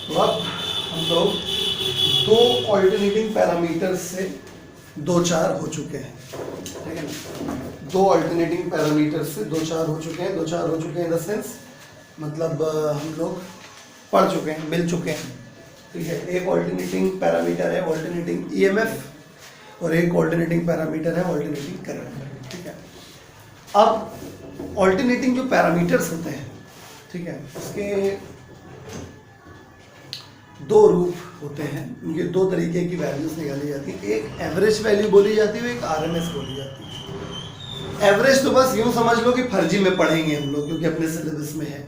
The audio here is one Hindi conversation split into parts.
तो अब हम लोग दो ऑल्टरनेटिंग पैरामीटर्स से दो चार हो चुके हैं, ठीक है ना। दो ऑल्टरनेटिंग पैरामीटर्स से दो चार हो चुके हैं इन द सेंस मतलब हम लोग पढ़ चुके हैं, मिल चुके हैं, ठीक है। एक ऑल्टरनेटिंग पैरामीटर है ऑल्टरनेटिंग ईएमएफ और एक ऑल्टरनेटिंग पैरामीटर है ऑल्टरनेटिंग करंट, ठीक है। अब ऑल्टरनेटिंग जो पैरामीटर्स होते हैं, ठीक है, उसके दो रूप होते हैं। उनके दो तरीके की वैल्यूज निकाली जाती है, एक एवरेज वैल्यू बोली जाती है, एक आरएमएस बोली जाती है। एवरेज तो बस यूं समझ लो कि फर्जी में पढ़ेंगे हम लोग, क्योंकि अपने सिलेबस में है।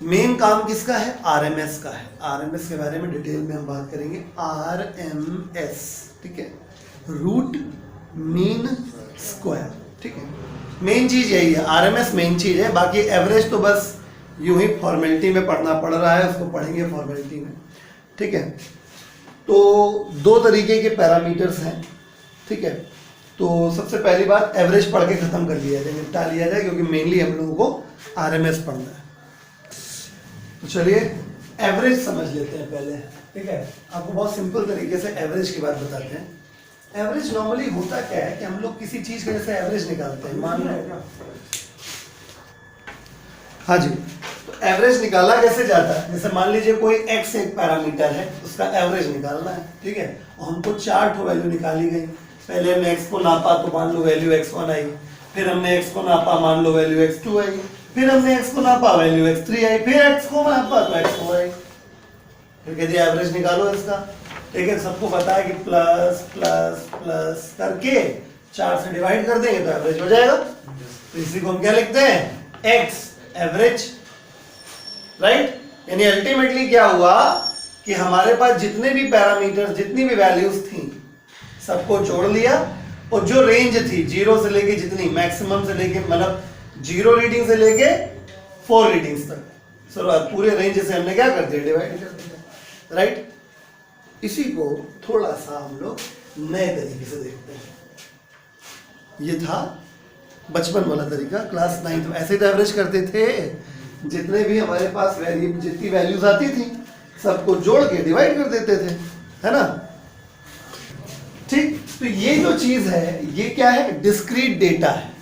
मेन काम किसका है? आरएमएस का है। आरएमएस के बारे में डिटेल में हम बात करेंगे। आरएमएस, ठीक है, रूट मीन स्क्वायर, ठीक है। मेन चीज यही है, आरएमएस मेन चीज है। बाकी एवरेज तो बस यूं ही फॉर्मेलिटी में पढ़ना पड़ रहा है, उसको पढ़ेंगे फॉर्मेलिटी में, ठीक है। तो दो तरीके के पैरामीटर्स हैं, ठीक है। तो सबसे पहली बात एवरेज पढ़ के खत्म कर लिया जाए, निपटा लिया जाए, क्योंकि मेनली हम लोगों को आरएमएस पढ़ना है। तो चलिए एवरेज समझ लेते हैं पहले, ठीक है। आपको बहुत सिंपल तरीके से एवरेज की बात बताते हैं। एवरेज नॉर्मली होता क्या है कि हम लोग किसी चीज का जैसे एवरेज निकालते हैं, मान लो, हाँ जी, तो एवरेज निकाला कैसे जाता है? जैसे मान लीजिए कोई x एक पैरामीटर है, उसका एवरेज निकालना है, ठीक है, और हमको 4 वैल्यू निकाली गई। पहले हमने x को नापा तो मान लो वैल्यू x1 आई, फिर हमने x को नापा, मान लो वैल्यू x2 आई, फिर हमने x को नापा, वैल्यू x3 आई, फिर x को नापा तो x4 आई। फिर कह दिया एवरेज निकालो इसका, ठीक है। सबको पता है कि प्लस प्लस प्लस करके 4 से डिवाइड कर देंगे तो एवरेज हो जाएगा। तो इसी को हम क्या लिखते हैं? x average, right. यानी अल्टीमेटली क्या हुआ कि हमारे पास जितने भी पैरामीटर, जितनी भी वैल्यूज थी, सबको जोड़ लिया, और जो रेंज थी 0 से लेके जितनी मैक्सिमम से लेके मतलब 0 रीडिंग से लेके 4 रीडिंग्स तक, सर पूरे रेंज से हमने क्या कर दिया? डिवाइड कर दिया, राइट। इसी को थोड़ा सा हम लोग नए तरीके से देखते हैं। ये था बचपन वाला तरीका, क्लास 9 में ऐसे तो एवरेज करते थे। जितने भी हमारे पास जितनी वैल्यूज आती थी सबको जोड़ के डिवाइड कर देते थे, है ना, ठीक। तो ये जो चीज है ये क्या है? डिस्क्रीट डेटा है।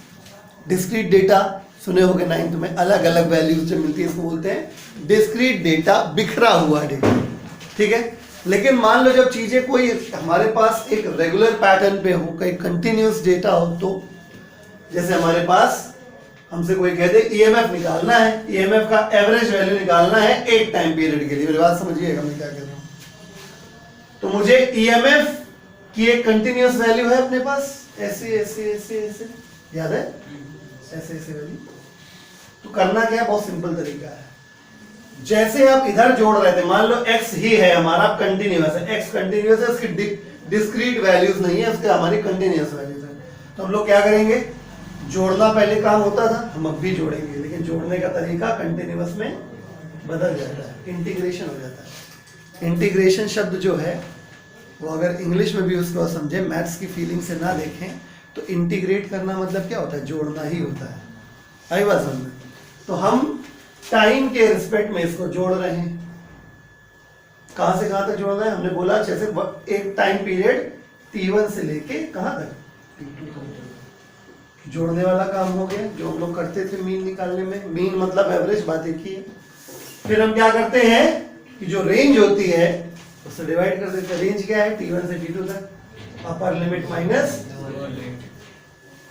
डिस्क्रीट डेटा सुने होंगे 9th में, अलग अलग वैल्यूज जो मिलती है इसको बोलते हैं डिस्क्रीट डेटा, बिखरा हुआ डेटा, ठीक है। लेकिन मान लो जब चीजें कोई हमारे पास एक रेगुलर पैटर्न पे हो, कहीं कंटिन्यूस डेटा हो, तो जैसे हमारे पास हमसे कोई कह दे ईएमएफ निकालना है, ईएमएफ का एवरेज वैल्यू निकालना है एक टाइम पीरियड के लिए, मेरी बात समझिएगा मैं क्या कह रहा हूं। तो मुझे ईएमएफ की एक कंटिन्यूअस वैल्यू है अपने पास, ऐसे ऐसे ऐसे ऐसे, याद है, ऐसे ऐसे वैल्यू। तो करना क्या है? बहुत सिंपल तरीका है। जैसे आप इधर जोड़ रहे थे, मान लो x ही है हमारा कंटिन्यूअस है, x कंटिन्यूअस है, उसकी डिस्क्रीट वैल्यूज नहीं है, उसके हमारी कंटिन्यूअस वैल्यूज है। तो हम लोग क्या करेंगे? जोड़ना पहले काम होता था, हम अब भी जोड़ेंगे, लेकिन जोड़ने का तरीका कंटिन्यूअस में बदल जाता है, इंटीग्रेशन हो जाता है। इंटीग्रेशन शब्द जो है वो अगर इंग्लिश में भी उसको समझे, मैथ्स की फीलिंग से ना देखें, तो इंटीग्रेट करना मतलब क्या होता है? जोड़ना ही होता है। आई बात समझ में? तो हम टाइम के रिस्पेक्ट में इसको जोड़ रहे हैं। कहां से कहां तक जोड़ रहे हैं? हमने बोला जैसे एक टाइम पीरियड T1 से लेके कहां तक? T2 तक। जोड़ने वाला काम हो गया, जो हम लोग करते थे मीन निकालने में। मीन मतलब एवरेज, बात एक ही है। फिर हम क्या करते हैं कि जो रेंज होती है उससे डिवाइड कर देते हैं। रेंज क्या है? T1 से T2 तक, अपर लिमिट माइनस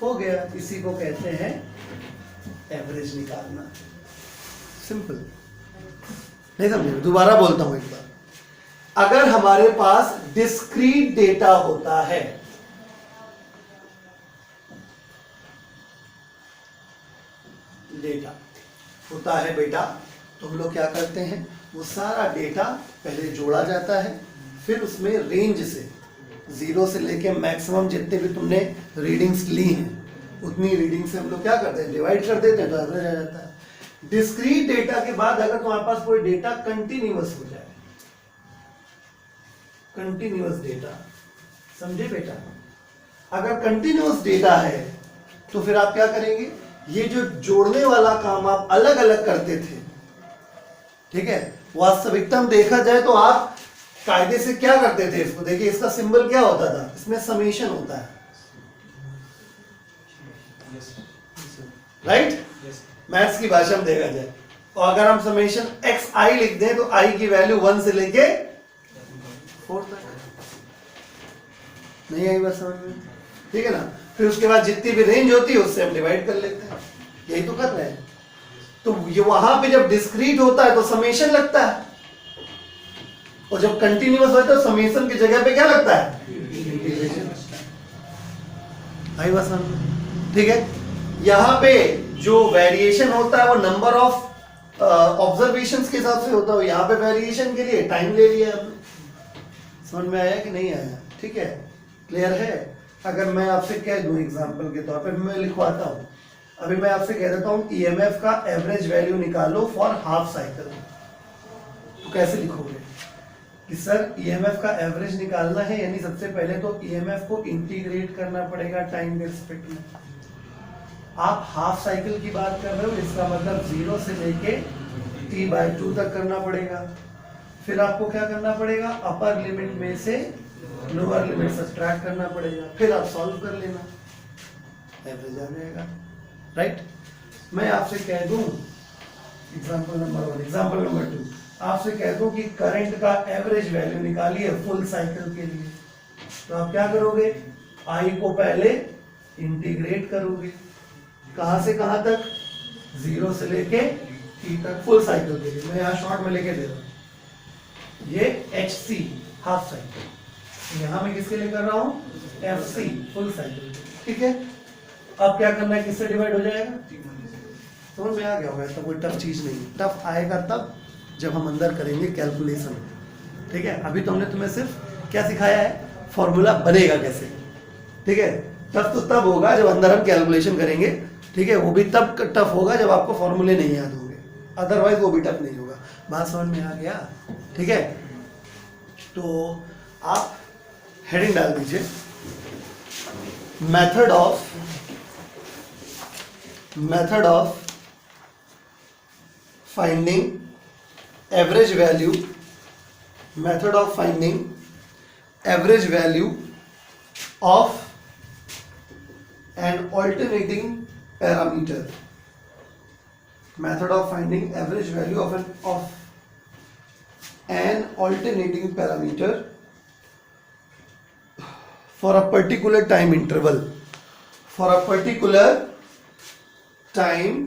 हो गया। इसी को कहते हैं एवरेज निकालना। सिंपल, नहीं समझे? दोबारा बोलता हूं एक बार। अगर हमारे पास डिस्क्रीट डेटा होता है, डेटा होता है बेटा, तो हम लोग क्या करते हैं? वो सारा डेटा पहले जोड़ा जाता है, फिर उसमें रेंज से 0 से लेके मैक्सिमम जितने भी तुमने रीडिंग्स ली हैं उतनी रीडिंग से हम लोग क्या करते हैं? डिवाइड कर देते हैं, तो एवरेज आ जाता है। डिस्क्रीट डेटा के बाद अगर तुम्हारे पास कोई डेटा कंटिन्यूअस हो जाए, कंटिन्यूअस डेटा, समझे बेटा? अगर कंटिन्यूअस डेटा है तो फिर आप क्या करेंगे? ये जो जोड़ने वाला काम आप अलग अलग करते थे, ठीक है, वास्तविकता में देखा जाए तो आप कायदे से क्या करते थे इसको, देखिए इसका सिंबल क्या होता था, इसमें समेशन होता है, राइट? मैथ्स की भाषा में देखा जाए तो अगर हम समेशन एक्स आई लिख दें तो आई की वैल्यू 1 से लेके 4 तक, नहीं आई बात समझ में? ठीक है ना? फिर उसके बाद जितनी भी रेंज होती है उससे हम डिवाइड कर लेते हैं, यही तो कर रहे हैं। तो ये वहां पे जब डिस्क्रीट होता है तो समेशन लगता है, और जब कंटिन्यूअस होता है तो समेशन की जगह पे क्या लगता है, इंटीग्रेशन। आई बात समझ में? ठीक है, यहाँ पे जो वेरिएशन होता है वो नंबर ऑफ ऑब्जर्वेशंस के हिसाब से होता है, यहाँ पे वेरिएशन के लिए टाइम ले लिया आपने। समझ में आया कि नहीं आया? ठीक है, क्लियर है? अगर मैं आपसे कह दूं एग्जांपल के तौर पे, मैं लिखवाता हूं, अभी मैं आपसे कह देता हूं ईएमएफ का एवरेज वैल्यू निकालो फॉर हाफ साइकिल, तो कैसे लिखोगे कि सर ईएमएफ का एवरेज निकालना है, यानी सबसे पहले तो ईएमएफ को इंटीग्रेट करना पड़ेगा टाइम के रिस्पेक्ट में। आप हाफ साइकिल की बात कर रहे हो, इसका मतलब 0 से लेके t/2 तक करना पड़ेगा। फिर आपको क्या करना पड़ेगा, अपर लिमिट में से लोअर लिमिट सब्ट्रैक्ट करना पड़ेगा, फिर आप सॉल्व कर लेना, एवरेज आ जाएगा, राइट? मैं आपसे कह दूं एग्जांपल नंबर 1, एग्जांपल नंबर 2 आपसे कह दूं कि करंट का एवरेज वैल्यू निकालिए फुल साइकिल के लिए, तो आप क्या करोगे, आई को पहले इंटीग्रेट करोगे, कहां से कहां तक, 0 से लेके t तक फुल साइकिल के लिए। मैं यहाँ शॉर्ट में लेके दे रहा हूं, ये HC हाफ साइकिल, यहाँ मैं किसके लिए कर रहा हूँ, FC फुल साइकिल, ठीक है? अब क्या करना है, किससे डिवाइड हो जाएगा, समझ में आ गया होगा? ऐसा कोई टफ चीज नहीं, टफ आएगा तब जब हम अंदर करेंगे कैलकुलेशन, ठीक है? अभी तो हमने तुम्हें सिर्फ क्या सिखाया है, फॉर्मूला बनेगा कैसे, ठीक है? टफ तो तब होगा जब अंदर हम कैलकुलेशन करेंगे, ठीक है? वो भी तब टफ होगा जब आपको फॉर्मूले नहीं याद होंगे, अदरवाइज वो भी टफ नहीं होगा। बात समझ में आ गया? ठीक है, तो आप हेडिंग डाल दीजिए, method of finding average value, method of finding average value of an alternating parameter, method of finding average value of an alternating parameter for a particular time interval, for a particular time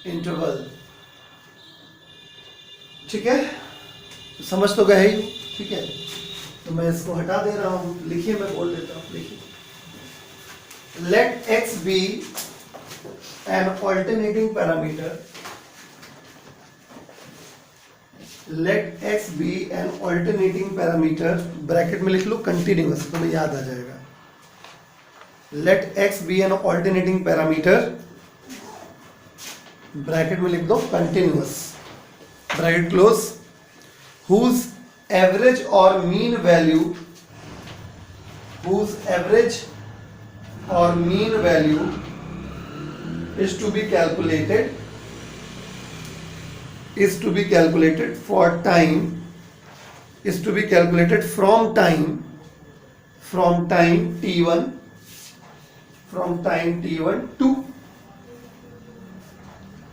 interval, ठीक है? समझ तो गए ही, ठीक है? तो मैं इसको हटा दे रहा हूं, लिखिए, मैं बोल देता हूं, लिखिए, late x be an alternating parameter, let x be an alternating parameter, bracket में लिख लो कंटिन्यूअस, तुम्हें याद आ जाएगा, let x be an alternating parameter, bracket में लिख दो continuous, bracket close, whose average or mean value, whose average or mean value is to be calculated, is to be calculated for time, is to be calculated from time t1, from time t1 to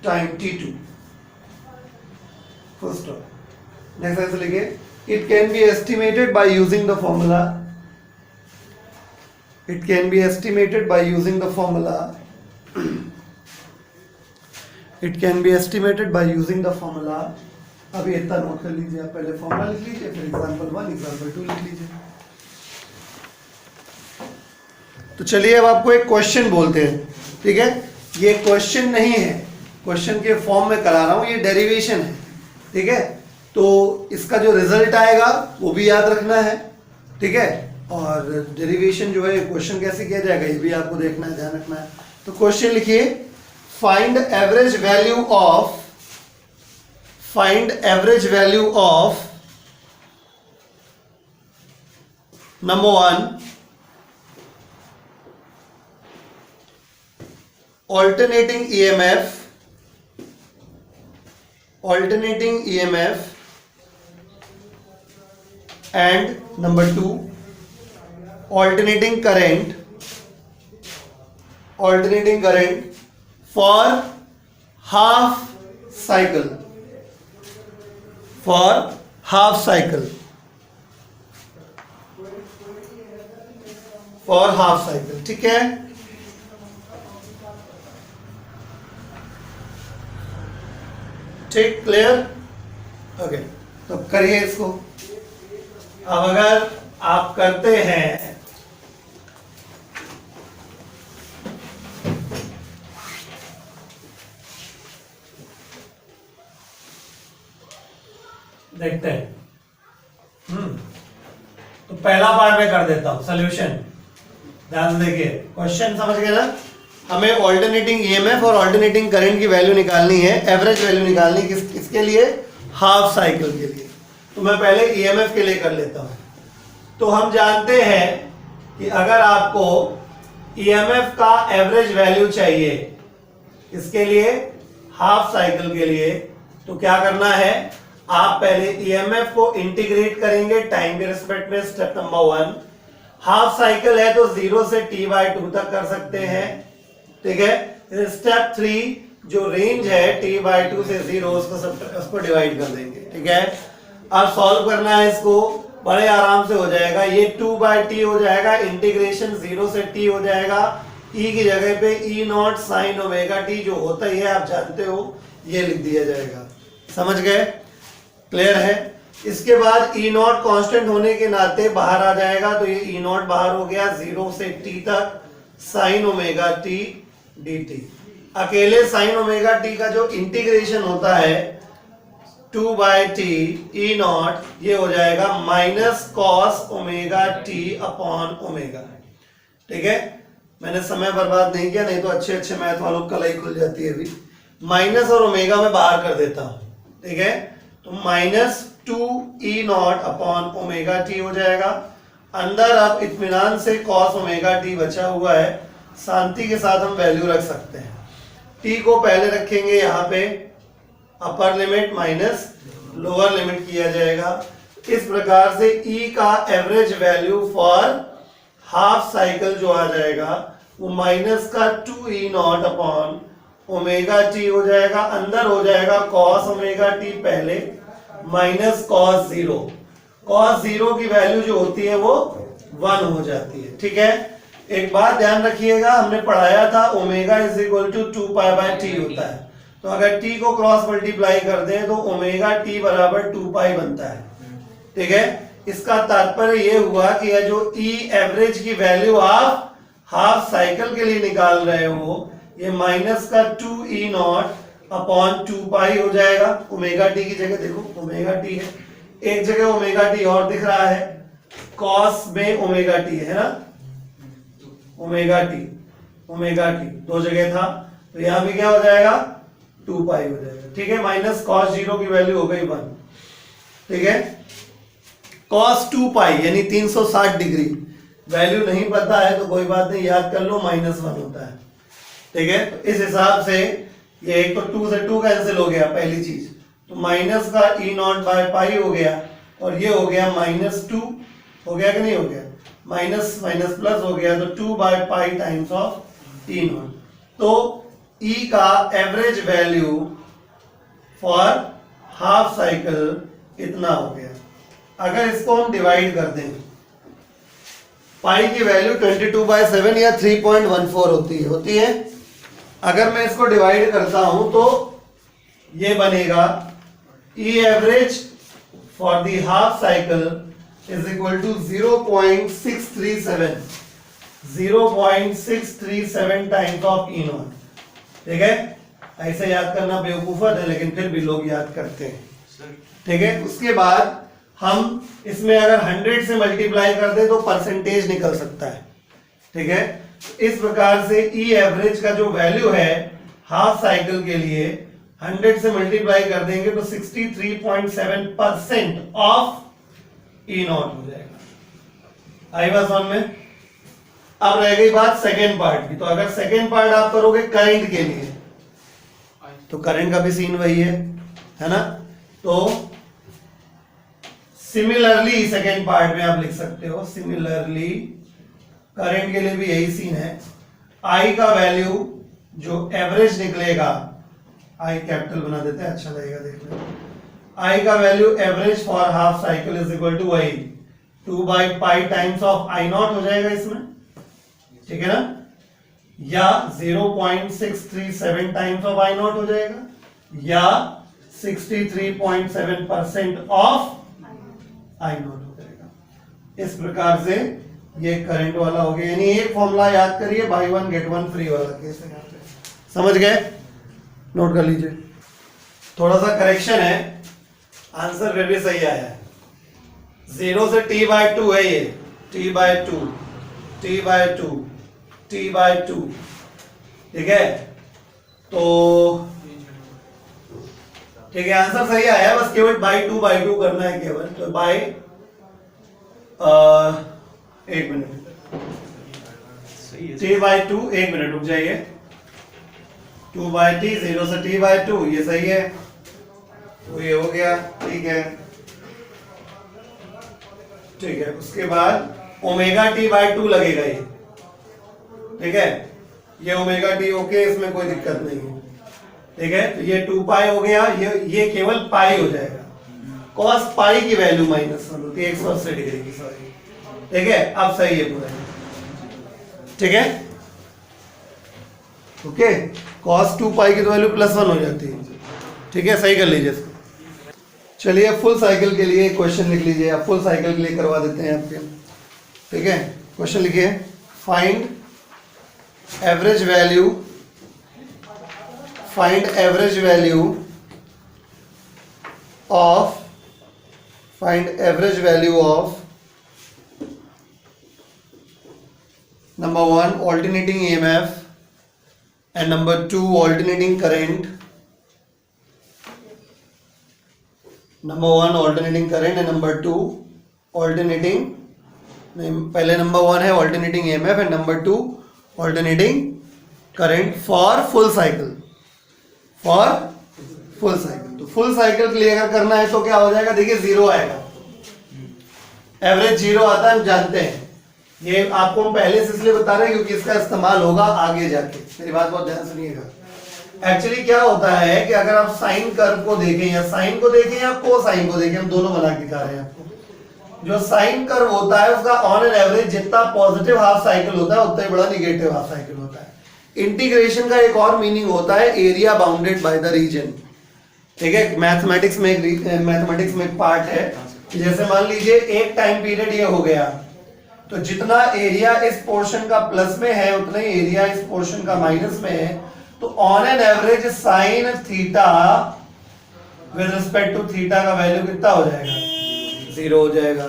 time t2, full stop. Next ऐसे लिखे, it can be estimated by using the formula, it can be estimated by using the formula, it can be estimated by using the formula। अभी इतना नोट कर लीजिए, आप पहले फॉर्मूला लिख लीजिए, फिर एग्जांपल 1 एग्जांपल 2 लिख लीजिए। तो चलिए अब आपको एक क्वेश्चन बोलते हैं, ठीक है? ये क्वेश्चन नहीं है, क्वेश्चन के फॉर्म में करा रहा हूं, ये डेरिवेशन है, ठीक है? तो इसका जो रिजल्ट आएगा वो भी याद रखना है, ठीक है? और डेरिवेशन जो है क्वेश्चन कैसे किया जाएगा ये भी आपको देखना है, ध्यान रखना है। तो क्वेश्चन लिखिए, find average value of number 1 alternating EMF alternating EMF and number 2 alternating current for half cycle ठीक है। ठीक, क्लियर, ओके। तो करिए इसको। अब अगर आप करते हैं देखते हैं। तो पहला पार्ट में कर देता हूं सॉल्यूशन। ध्यान से देखिए, क्वेश्चन समझ गए ना। हमें ऑल्टरनेटिंग ईएमएफ और ऑल्टरनेटिंग करंट की वैल्यू निकालनी है, एवरेज वैल्यू निकालनी किसके लिए, हाफ साइकिल के लिए। तो मैं पहले ईएमएफ के लिए कर लेता हूं। तो हम जानते हैं कि अगर आपको ईएमएफ का एवरेज वैल्यू चाहिए इसके लिए, हाफ साइकिल के लिए, तो क्या करना है, आप पहले ईएमएफ को इंटीग्रेट करेंगे टाइम के रिस्पेक्ट में। स्टेप नंबर 1, हाफ साइकिल है तो 0 से t/2 तक कर सकते हैं, ठीक है। स्टेप 3 जो रेंज है t/2 से 0 उसको डिवाइड कर देंगे, ठीक है। अब सॉल्व करना है इसको, बड़े आराम से हो जाएगा। ये 2/t हो जाएगा, इंटीग्रेशन 0 से t हो जाएगा, e की जगह पे E0 sin ओमेगा t जो होता ही है, आप जानते हो, ये लिख दिया जाएगा। समझ गए, क्लियर है। इसके बाद E0 कांस्टेंट होने के नाते बाहर आ जाएगा, तो ये E0 बाहर हो गया, 0 से t तक sin ओमेगा t dt। अकेले sin ओमेगा t का जो इंटीग्रेशन होता है 2/t E0, ये हो जाएगा minus cos omega t upon omega, ठीक है। मैंने समय बर्बाद नहीं किया, नहीं तो अच्छे अच्छे मैथ वालों कल ही खुल जाती है। अभी माइनस और ओमेगा में बाहर कर देता हूं, ठीक है। तो minus 2E0 upon omega T हो जाएगा। अंदर अब इत्मीनान से कॉस ओमेगा टी बचा हुआ है, शांति के साथ हम वैल्यू रख सकते हैं। टी को पहले रखेंगे यहाँ पे अपर लिमिट माइनस लोअर लिमिट किया जाएगा। इस प्रकार से ई का average value for half cycle जो आ जाएगा वो माइनस का 2E0 अपॉन ओमेगा टी हो जाएगा। अंदर हो जाएगा कॉस ओमेगा टी पहले माइनस कॉस 0। कॉस 0 की वैल्यू जो होती है वो 1 हो जाती है, ठीक है। एक बात ध्यान रखिएगा, हमने पढ़ाया था omega is equal to 2π/t होता है। तो अगर t को क्रॉस मल्टीप्लाई कर दें तो ओमेगा t बराबर 2π बनता है, ठीक है। इसका तात्पर्य ये हुआ कि यह जो e एवरेज की वैल्यू आप हाफ साइकिल के लिए निकाल रहे हो, ये माइनस का 2E0 अपॉन 2π हो जाएगा। ओमेगा टी की जगह देखो ओमेगा टी है, एक जगह ओमेगा टी और दिख रहा है, कॉस में ओमेगा टी है ना, ओमेगा टी दो जगह था, तो यहां भी क्या हो जाएगा 2π हो जाएगा, ठीक है। माइनस कॉस 0 की वैल्यू हो गई 1, ठीक है। कॉस 2π यानी 360 डिग्री, वैल्यू नहीं पता है तो कोई बात नहीं, याद कर लो -1 होता है, ठीक है। तो इस हिसाब से ये एक तो 2 से 2 कैंसिल हो गया पहली चीज, तो माइनस का E0/π हो गया, और ये हो गया -2 हो गया कि नहीं हो गया, माइनस माइनस प्लस हो गया, तो 2/π टाइम्स ऑफ E0। तो E का average value for half cycle इतना हो गया। अगर इसको हम डिवाइड कर दें, पाई की वैल्यू 22/7 या 3.14 होती है। अगर मैं इसको डिवाइड करता हूं तो ये बनेगा E average for the half cycle is equal to 0.637 times of E0, ठीक है। ऐसे याद करना बेवकूफत है, लेकिन फिर भी लोग याद करते हैं, ठीक है। उसके बाद हम इसमें अगर 100 से मल्टीप्लाई कर दे तो परसेंटेज निकल सकता है, ठीक है। इस प्रकार से ई एवरेज का जो वैल्यू है हाफ साइकिल के लिए 100 से मल्टीप्लाई कर देंगे तो 63.7% ऑफ E0 हो जाएगा। आई बात समझ में। अब रह गई बात सेकेंड पार्ट की, तो अगर सेकेंड पार्ट आप करोगे करंट के लिए, तो करंट का भी सीन वही है, है ना। तो सिमिलरली सेकेंड पार्ट में आप लिख सकते हो, सिमिलरली करंट के लिए भी यही सीन है। आई का वैल्यू जो एवरेज निकलेगा, आई कैपिटल बना देते हैं, अच्छा लगेगा देखने में। आई का value average for half cycle is equal to I 2/पाई टाइम्स ऑफ आई नॉट हो जाएगा इसमें, ठीक है ना, या 0.637 टाइम्स ऑफ आई नॉट हो जाएगा, या 63.7% ऑफ आई नॉट हो जाएगा। इस प्रकार से ये करंट वाला हो गया। यानी एक फॉर्मूला याद करिए, by one get one free वाला केस है। समझ गए, नोट कर लीजिए। थोड़ा सा करेक्शन है, आंसर फिर भी सही आया है। 0 से t/2 है ये, t/2 t/2 t/2, ठीक है। तो ठीक है, आंसर सही आया, बस केवल by2 करना है केवल। तो बाय 1 मिनट, t/2 1 मिनट रुक जाइए। 2/t 0 से t/2 ये सही है, तो ये हो गया, ठीक है। ठीक है, उसके बाद ओमेगा t/2 लगेगा ये, ठीक है। ये ओमेगा टी ओके, इसमें कोई दिक्कत नहीं है, ठीक है। तो ये 2 पाई हो गया, ये केवल पाई हो जाएगा। cos पाई की वैल्यू -1 होती है 180 डिग्री की, सॉरी, ठीक है। अब सही है पूरा, ठीक है, ओके। cos 2 पाई की तो वैल्यू +1 हो जाती है, ठीक है। सही कर लीजिए इसको। चलिए फुल साइकिल के लिए क्वेश्चन लिख लीजिए, आप फुल साइकिल के लिए करवा देते हैं आपके, ठीक है। क्वेश्चन लिखिए, find average value, find average value of number 1 alternating EMF and number 2 alternating current, number 1 alternating current and number 2 alternating, पहले नंबर 1 है alternating EMF and number 2 alternating current for full cycle, for full cycle. तो फुल साइकिल के लिए अगर करना है तो क्या हो जाएगा, देखिए 0 आएगा, एवरेज 0 आता है, हम जानते हैं। ये आपको हम पहले से इसलिए बता रहे हैं क्योंकि इसका इस्तेमाल होगा आगे जाके, मेरी बात बहुत ध्यान सुनिएगा। एक्चुअली क्या होता है कि अगर आप साइन कर्व को देखें, या साइन को देखें या कोसाइन को देखें, हम दोनों बना के दिखा रहे हैं आपको। जो साइन कर्व होता है उसका ऑन एन एवरेज जितना पॉजिटिव हाफ साइकिल होता है उतना ही बड़ा निगेटिव हाफ साइकिल होता है। इंटीग्रेशन का एक और मीनिंग होता है area bounded by the region, ठीक है। मैथमेटिक्स में एक पार्ट है, जैसे मान लीजिए एक टाइम पीरियड ये हो गया, तो जितना एरिया इस पोर्शन का प्लस में है उतना ही एरिया इस पोर्शन का माइनस में है। तो on an average sine theta with respect to theta का वैल्यू कितना हो जाएगा, 0 हो जाएगा,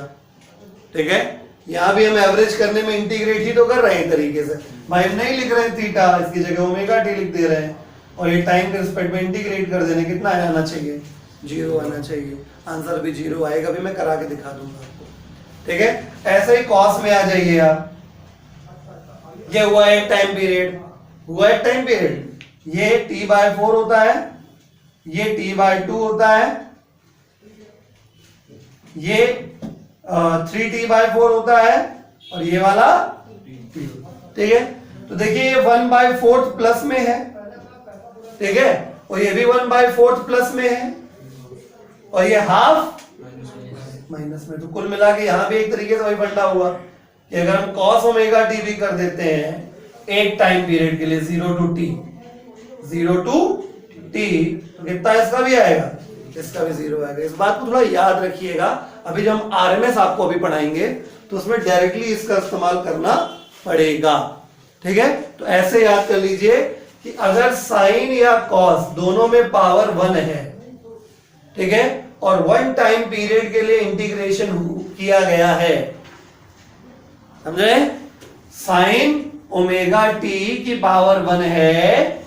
ठीक है। यहां भी हम एवरेज करने में इंटीग्रेट ही तो कर रहे हैं तरीके से, भाई हम नहीं लिख रहे हैं थीटा, इसकी जगह ओमेगा टी लिख दे रहे हैं, और ये टाइम के रिस्पेक्ट में इंटीग्रेट कर देने, कितना आना चाहिए, 0 आना चाहिए। आंसर भी 0 आएगा, भी मैं करा के दिखा दूंगा आपको, ठीक है। ऐसे ही कॉस में आ जाइए आप, ये हुआ एक टाइम पीरियड, ये t/4 होता है, ये t/2 होता है, ये 3t/4 होता है, और ये वाला, ठीक है। तो देखिए ये 1/4 प्लस में है, ठीक है, और ये भी 1/4 प्लस में है, और ये हाफ माइनस में। तो कुल मिला के यहां भी एक तरीके से वही फंडा हुआ कि अगर हम cos ओमेगा टी भी कर देते हैं एक टाइम पीरियड के लिए 0 to t, तो कितना इसका भी आएगा, इसका भी 0 आएगा। इस बात को थोड़ा याद रखिएगा, अभी जब हम आरएमएस आपको अभी पढ़ाएंगे तो उसमें डायरेक्टली इसका इस्तेमाल करना पड़ेगा, ठीक है। तो ऐसे याद कर लीजिए कि अगर साइन या कॉस दोनों में पावर 1 है, ठीक है, और 1 टाइम पीरियड के लिए इंटीग्रेशन किया गया है, समझे, साइन ओमेगा टी की पावर 1 है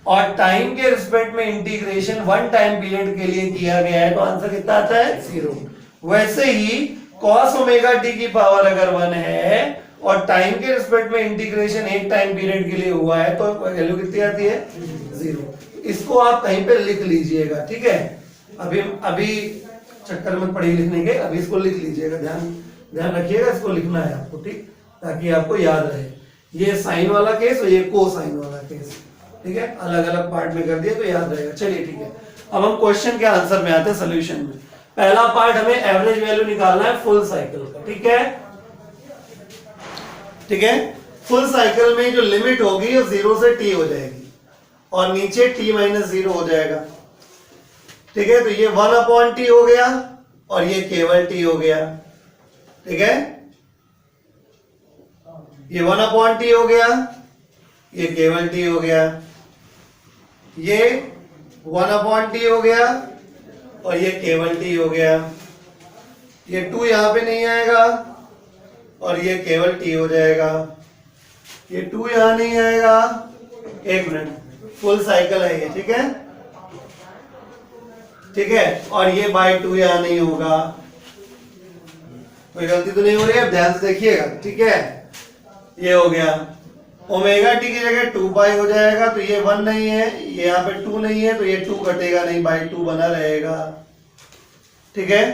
और टाइम के रिस्पेक्ट में इंटीग्रेशन 1 टाइम पीरियड के लिए किया गया है, तो आंसर कितना आता है, 0। वैसे ही cos ओमेगा टी की पावर अगर 1 है और टाइम के रिस्पेक्ट में इंटीग्रेशन 1 टाइम पीरियड के लिए हुआ है तो वैल्यू कितनी आती है, 0। इसको आप कहीं पे लिख लीजिएगा, ठीक है। अभी चक्कर में पढ़ी लिखने के, अभी इसको लिख लीजिएगा, ध्यान रखिएगा, इसको लिखना है आपको, ठीक, ताकि आपको याद रहे। ये साइन वाला केस और ये कोसाइन वाला केस, ठीक है, अलग अलग पार्ट में कर दिया तो याद रहेगा। चलिए ठीक है, अब हम क्वेश्चन के आंसर में आते हैं, सोल्यूशन में। पहला पार्ट हमें एवरेज वैल्यू निकालना है फुल साइकिल का, ठीक है, ठीक है। फुल साइकिल में जो लिमिट होगी वो 0 से t हो जाएगी और नीचे t-0 हो जाएगा, ठीक है। तो ये 1/t हो गया और ये केवल t हो गया, ठीक है। ये 1/t हो गया, ये केवल t हो गया, ये 1/t हो गया और ये केवल t हो गया। ये 2 यहां पे नहीं आएगा और ये केवल t हो जाएगा। ये 2 यहां नहीं आएगा, एक मिनट, फुल साइकिल है ये, ठीक है, ठीक है। और ये बाय 2 यहां नहीं होगा, कोई गलती तो नहीं हो रही है, ध्यान से देखिएगा, ठीक है। ये हो गया, ओमेगा टी की जगह 2 पाई हो जाएगा, तो ये 1 नहीं है, ये यहाँ पे 2 नहीं है, तो ये 2 कटेगा नहीं, बाय 2 बना रहेगा, ठीक है।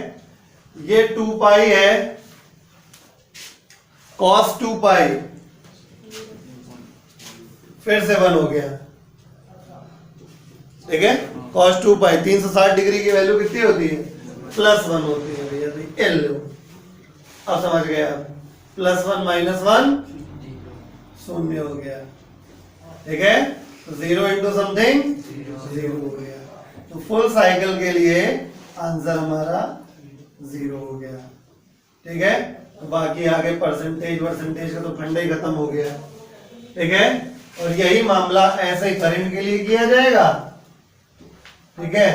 ये 2 पाई है, cos 2 पाई फिर से 1 हो गया, ठीक है। cos 2 पाई 360 डिग्री की वैल्यू कितनी होती है? +1 होती है भैया, तो L लो, अब समझ गए आप, +1 -1 शून्य हो गया, ठीक है। 0 इंटू समथिंग 0 हो गया, तो फुल साइकिल के लिए आंसर हमारा 0 हो गया, ठीक है। तो बाकी आगे परसेंटेज का तो फंडा ही खत्म हो गया, ठीक है। और यही मामला ऐसे ही करंट के लिए किया जाएगा, ठीक है।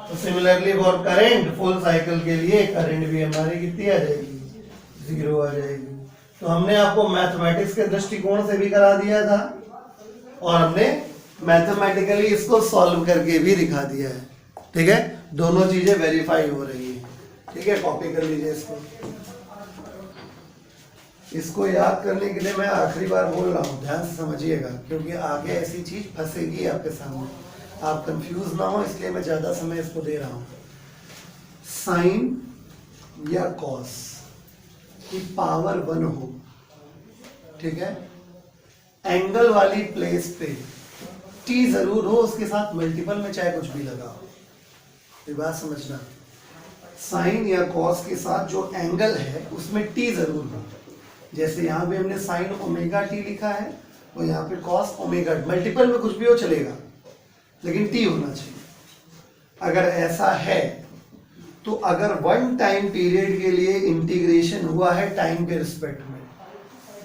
तो similarly for current, full cycle के लिए करंट भी हमारी कितनी आ जाएगी? 0 आ जाएगी। तो हमने आपको मैथमेटिक्स के दृष्टिकोण से भी करा दिया था और हमने मैथमेटिकली इसको सॉल्व करके भी दिखा दिया है, ठीक है। दोनों चीजें वेरीफाई हो रही है, ठीक है। कॉपी कर लीजिए इसको याद करने के लिए मैं आखिरी बार बोल रहा हूँ, ध्यान से समझिएगा, क्योंकि आगे ऐसी चीज फंसेगी आपके सामने, आप कंफ्यूज ना हो, इसलिए मैं ज्यादा समय इसको दे रहा हूँ। साइन या कॉस की पावर 1 हो, ठीक है, एंगल वाली प्लेस पे t जरूर हो, उसके साथ मल्टीपल में चाहे कुछ भी लगा हो, ये बात समझना। साइन या कॉस के साथ जो एंगल है उसमें t जरूर हो, जैसे यहाँ पे हमने साइन ओमेगा t लिखा है, और यहाँ पे कॉस ओमेगा, मल्टीपल में कुछ भी हो चलेगा, लेकिन t होना चाहिए। अगर ऐसा है तो अगर 1 टाइम पीरियड के लिए इंटीग्रेशन हुआ है टाइम के रिस्पेक्ट में,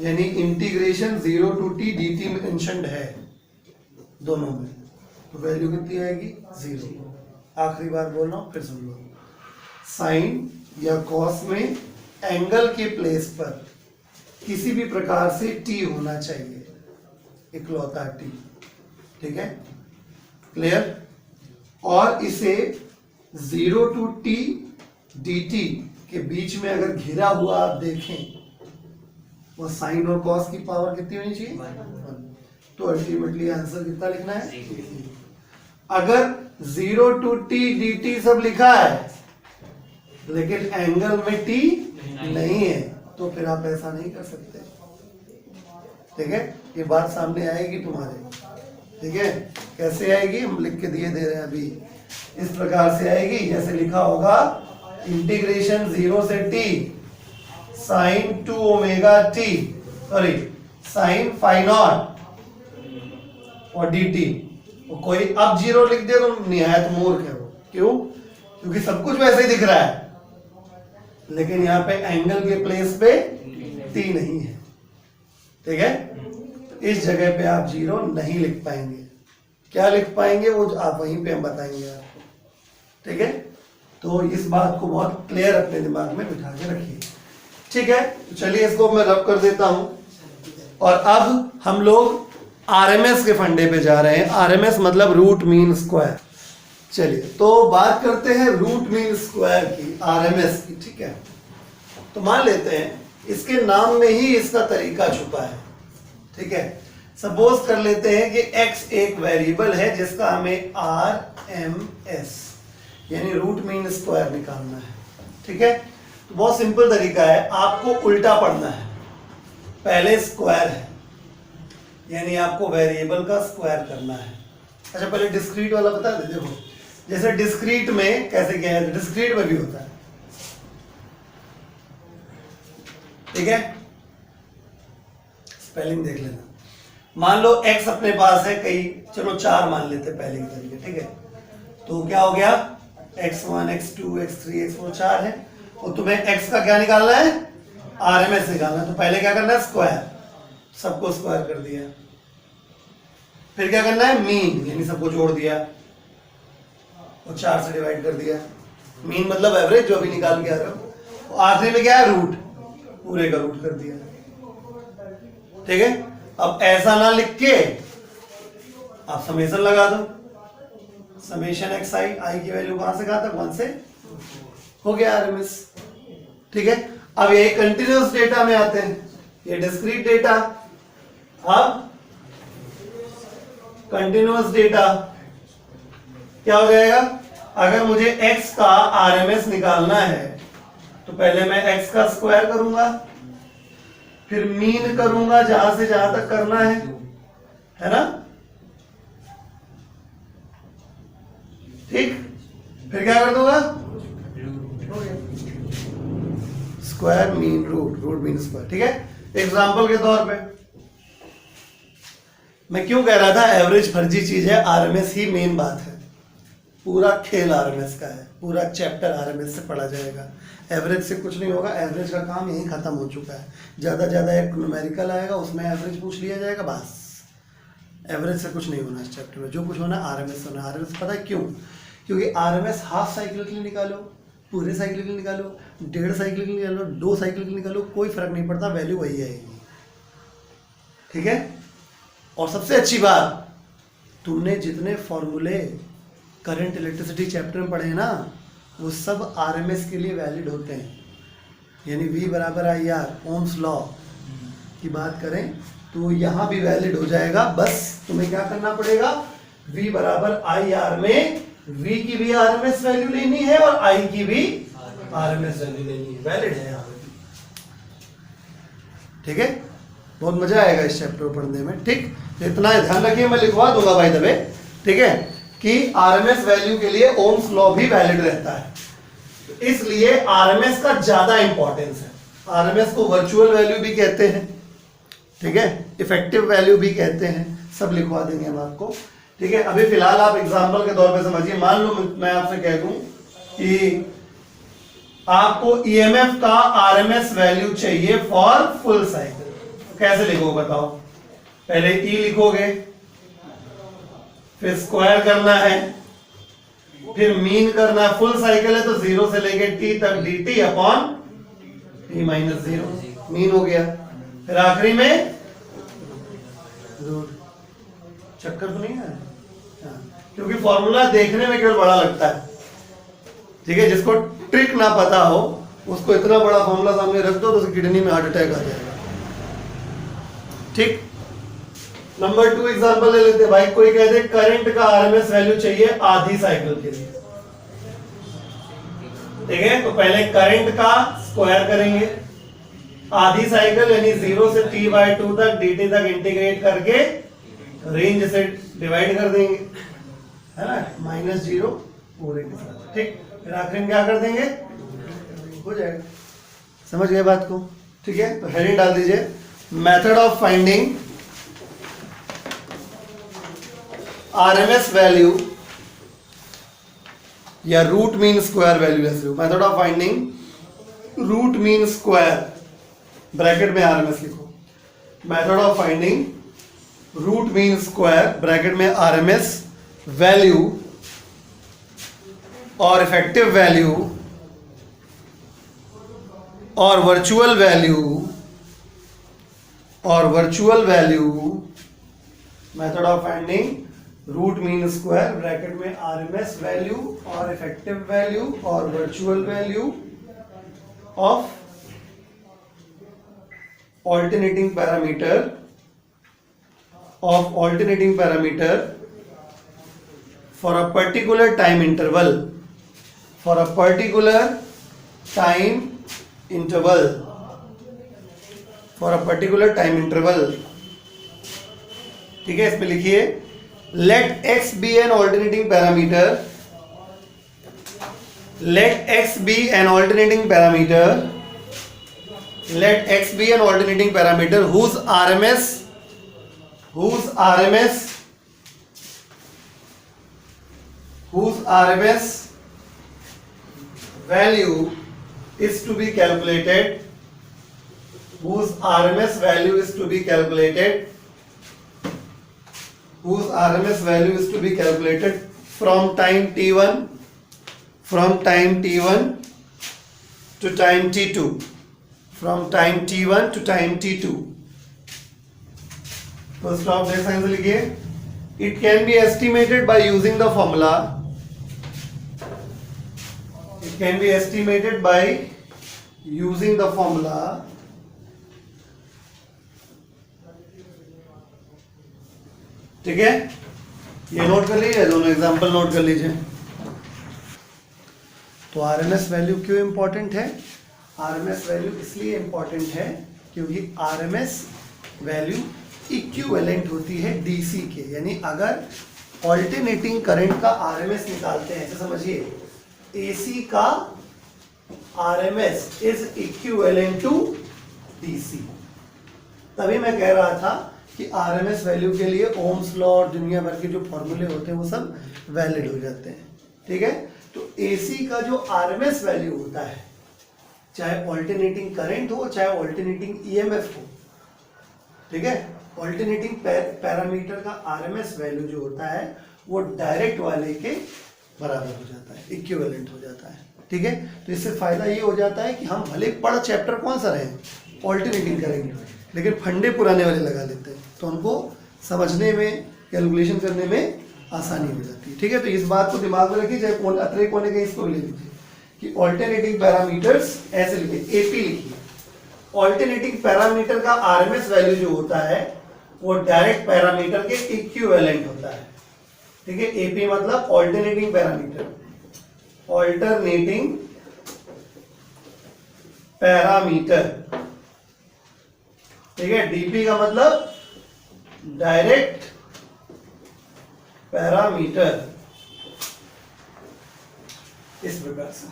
यानी integration 0 to t dt mentioned है दोनों में, तो वैल्यू कितनी आएगी? 0। आखिरी बार बोल रहा हूं, फिर सुन लो। साइन या कॉस में एंगल के प्लेस पर किसी भी प्रकार से t होना चाहिए, इकलौता t, ठीक है, क्लियर। और इसे 0 to t dt के बीच में अगर घिरा हुआ आप देखें, वो साइन और कॉस की पावर कितनी होनी चाहिए? 1। तो अल्टीमेटली आंसर कितना लिखना है? अगर 0 to t dt सब लिखा है लेकिन एंगल में t नहीं है, तो फिर आप ऐसा नहीं कर सकते, ठीक है। ये बात सामने आएगी तुम्हारे, ठीक है। कैसे आएगी? हम लिख के दिए दे रहे हैं अभी, इस प्रकार से आएगी, जैसे लिखा होगा इंटीग्रेशन 0 से t sine 2 omega t, sorry sine phi naught और dt। कोई अब 0 लिख दे तो निहायत मूर्ख है वो, क्यों? क्योंकि सब कुछ वैसे ही दिख रहा है, लेकिन यहाँ पे एंगल के प्लेस पे t नहीं है, ठीक है। इस जगह पे आप 0 नहीं लिख पाएंगे। क्या लिख पाएंगे वो आप वहीं पे हम बताएंगे आपको, ठीक है। तो इस बात को बहुत क्लियर अपने दिमाग में बिठा के रखिए, ठीक है। तो चलिए इसको मैं रब कर देता हूं, और अब हम लोग आरएमएस के फंडे पे जा रहे हैं। आरएमएस मतलब रूट मीन स्क्वायर। चलिए तो बात करते हैं रूट मीन स्क्वायर की, आरएमएस की, ठीक है। तो मान लेते हैं इसके नाम में ही इसका तरीका छुपा है, ठीक है। सपोज कर लेते हैं कि x एक वेरिएबल है जिसका हमें RMS यानी रूट मीन स्क्वायर निकालना है, ठीक है। तो बहुत सिंपल तरीका है, आपको उल्टा पढ़ना है। पहले स्क्वायर है यानी आपको वेरिएबल का स्क्वायर करना है। अच्छा पहले डिस्क्रीट वाला बता दे। देखो जैसे डिस्क्रीट में कैसे किया है, डिस्क्रीट में भी होता है, ठीक है। स्पेलिंग देख लेना। मान लो x अपने पास है कई, चलो 4 मान लेते हैं पहले की तरीके, ठीक है। तो क्या हो गया, x1 x2 x3 x4 4 है, और तुम्हें x का क्या निकालना है, RMS निकालना है। तो पहले क्या करना है, स्क्वायर, सबको स्क्वायर कर दिया। फिर क्या करना है, मीन यानी सबको जोड़ दिया और 4 से डिवाइड कर दिया। मीन मतलब एवरेज जो अभी निकाल के आ रहे हो। आखिरी में क्या है, रूट, पूरे का रूट कर दिया, ठीक है। अब ऐसा ना लिख के आप समेशन लगा दो, समेशन एक्स आई, आई की वैल्यू कहां से कहां तक, 1 से, हो गया RMS, ठीक है। अब ये कंटिन्यूअस डेटा में आते हैं, ये डिस्क्रीट डेटा। अब कंटिन्यूअस डेटा क्या हो जाएगा, अगर मुझे x का RMS निकालना है तो पहले मैं x का स्क्वायर करूंगा, फिर मीन करूंगा जहां से जहां तक करना है ना, ठीक। फिर क्या कर दूंगा, square mean root, root mean square, ठीक है। एग्जांपल के तौर पे मैं क्यों कह रहा था एवरेज फर्जी चीज है, RMS ही मेन बात है। पूरा खेल RMS का है, पूरा चैप्टर RMS से पढ़ा जाएगा, एवरेज से कुछ नहीं होगा। एवरेज का काम यही खत्म हो चुका है। ज़्यादा एक न्यूमेरिकल आएगा, उसमें एवरेज पूछ लिया जाएगा, बस। एवरेज से कुछ नहीं होना इस चैप्टर में। जो कुछ होना है RMS होना है। RMS पता है क्यों, क्योंकि RMS हाफ साइकिल के लिए निकालो, पूरे साइकिल के लिए निकालो, 1.5 साइकिल के लिए निकालो, 2 साइकिल के लिए निकालो, कोई फर्क नहीं पड़ता, वैल्यू वही आएगी, ठीक है। और सबसे अच्छी बात, तुमने जितने फॉर्मूले करंट इलेक्ट्रिसिटी चैप्टर में पढ़े हैं ना, वो सब RMS के लिए वैलिड होते हैं। यानी V बराबर IR, ओम्स लॉ की बात करें तो यहाँ भी वैलिड हो जाएगा। बस तुम्हें क्या करना पड़ेगा, V बराबर IR में V की भी RMS वैल्यू लेनी है और I की भी RMS वैल्यू लेनी है, वैलिड है यहाँ पे, ठीक है। बहुत मजा आएगा इस चैप्टर को पढ़ने में, ठीक। तो इतना ध्यान रखिए, मैं लिखवा दूंगा भाई दबे, ठीक है, कि RMS वैल्यू के लिए ओम्स लॉ भी वैलिड रहता है। तो इसलिए RMS का ज्यादा इंपॉर्टेंस है। RMS को वर्चुअल वैल्यू भी कहते हैं, ठीक है, इफेक्टिव वैल्यू भी कहते हैं, सब लिखवा देंगे हम आपको, ठीक है। अभी फिलहाल आप एग्जांपल के तौर पे समझिए। मान लो मैं आपसे कह दूं कि आपको EMF का RMS वैल्यू चाहिए फॉर फुल साइकिल, कैसे लिखोगे बताओ। पहले E लिखोगे, फिर स्क्वायर करना है, फिर मीन करना है। फुल साइकिल है तो 0 से लेके t तक dt upon t minus 0, mean हो गया। फिर आखिरी में चक्कर तो नहीं है, क्योंकि फॉर्मूला देखने में केवल बड़ा लगता है, ठीक है। जिसको ट्रिक ना पता हो उसको इतना बड़ा फॉर्मूला सामने रख दो तो उसकी किडनी में हार्ट अटैक आ जाएगा, ठीक। नंबर 2 एग्जांपल ले लेते हैं भाई। कोई कह दे करंट का RMS वैल्यू चाहिए आधी साइकिल के लिए, ठीक है। तो पहले करंट का स्क्वायर करेंगे, आधी साइकिल यानी 0 से t/2 तक dt तक इंटीग्रेट करके रेंज से डिवाइड कर देंगे, है ना, -0 पूरे के साथ, ठीक। फिर आखिर में क्या कर देंगे, हो जाएगा। समझ गए बात को, ठीक है। तो हेडिंग डाल दीजिए, method of finding RMS value या root mean square value. Method of finding root mean square, bracket में RMS लिखो। Method of finding root mean square, bracket में RMS वैल्यू और इफेक्टिव वैल्यू और virtual value method of finding root mean square, bracket में RMS वैल्यू और इफेक्टिव वैल्यू और virtual value of alternating parameter of alternating parameter for a particular time interval, for a particular time interval, for a particular time interval. ठीक है, इसमें लिखिए let x be an alternating parameter, let x be an alternating parameter, let x be an alternating parameter whose RMS value is to be calculated, whose RMS value is to be calculated, whose RMS value is to be calculated from time t1, from time t1 to time t2, from time t1 to time t2. First of this answer लिखिए, it can be estimated by using the formula, it can be estimated by using the formula ठीक है, ये नोट कर लीजिए, दोनों एग्जांपल नोट कर लीजिए। तो आरएमएस वैल्यू क्यों इंपॉर्टेंट है? आरएमएस वैल्यू इसलिए इंपॉर्टेंट है क्योंकि आरएमएस वैल्यू इक्विवेलेंट होती है डीसी के, यानी अगर ऑल्टरनेटिंग करंट का आरएमएस निकालते हैं, ऐसे समझिए एसी का RMS is equivalent to DC. तभी मैं कह रहा था कि आरएमएस वैल्यू के लिए ओम्स लॉ और दुनिया भर के जो फॉर्मूले होते हैं वो सब वैलिड हो जाते हैं। ठीक है, तो एसी का जो आरएमएस वैल्यू होता है, चाहे ऑल्टरनेटिंग करंट हो चाहे ऑल्टरनेटिंग ईएमएफ हो, ठीक है, ऑल्टरनेटिंग पैरामीटर का आरएमएस वैल्यू जो होता है वो डायरेक्ट वाले के बराबर हो जाता है, इक्विवेलेंट हो जाता है। ठीक है, तो इससे फायदा ये हो जाता है कि हम भले पढ़ चैप्टर कौन सा रहे, ऑल्टरनेटिंग करेंगे, लेकिन फंडे पुराने वाले लगा लेते हैं तो हमको समझने में, कैलकुलेशन करने में आसानी हो जाती है। ठीक है, तो इस बात को दिमाग में रखिए, चाहे अतरे कोने के इसको ले लीजिए कि ऑल्टरनेटिंग पैरामीटर्स ऐसे लिखिए, एपी लिखिए, ऑल्टरनेटिंग पैरामीटर का आरएमएस वैल्यू जो होता है वो डायरेक्ट पैरामीटर के इक्विवेलेंट होता है। ठीक है, एपी मतलब ऑल्टरनेटिंग पैरामीटर, ऑल्टरनेटिंग पैरामीटर। ठीक है, डीपी का मतलब डायरेक्ट पैरामीटर, इस प्रकार से।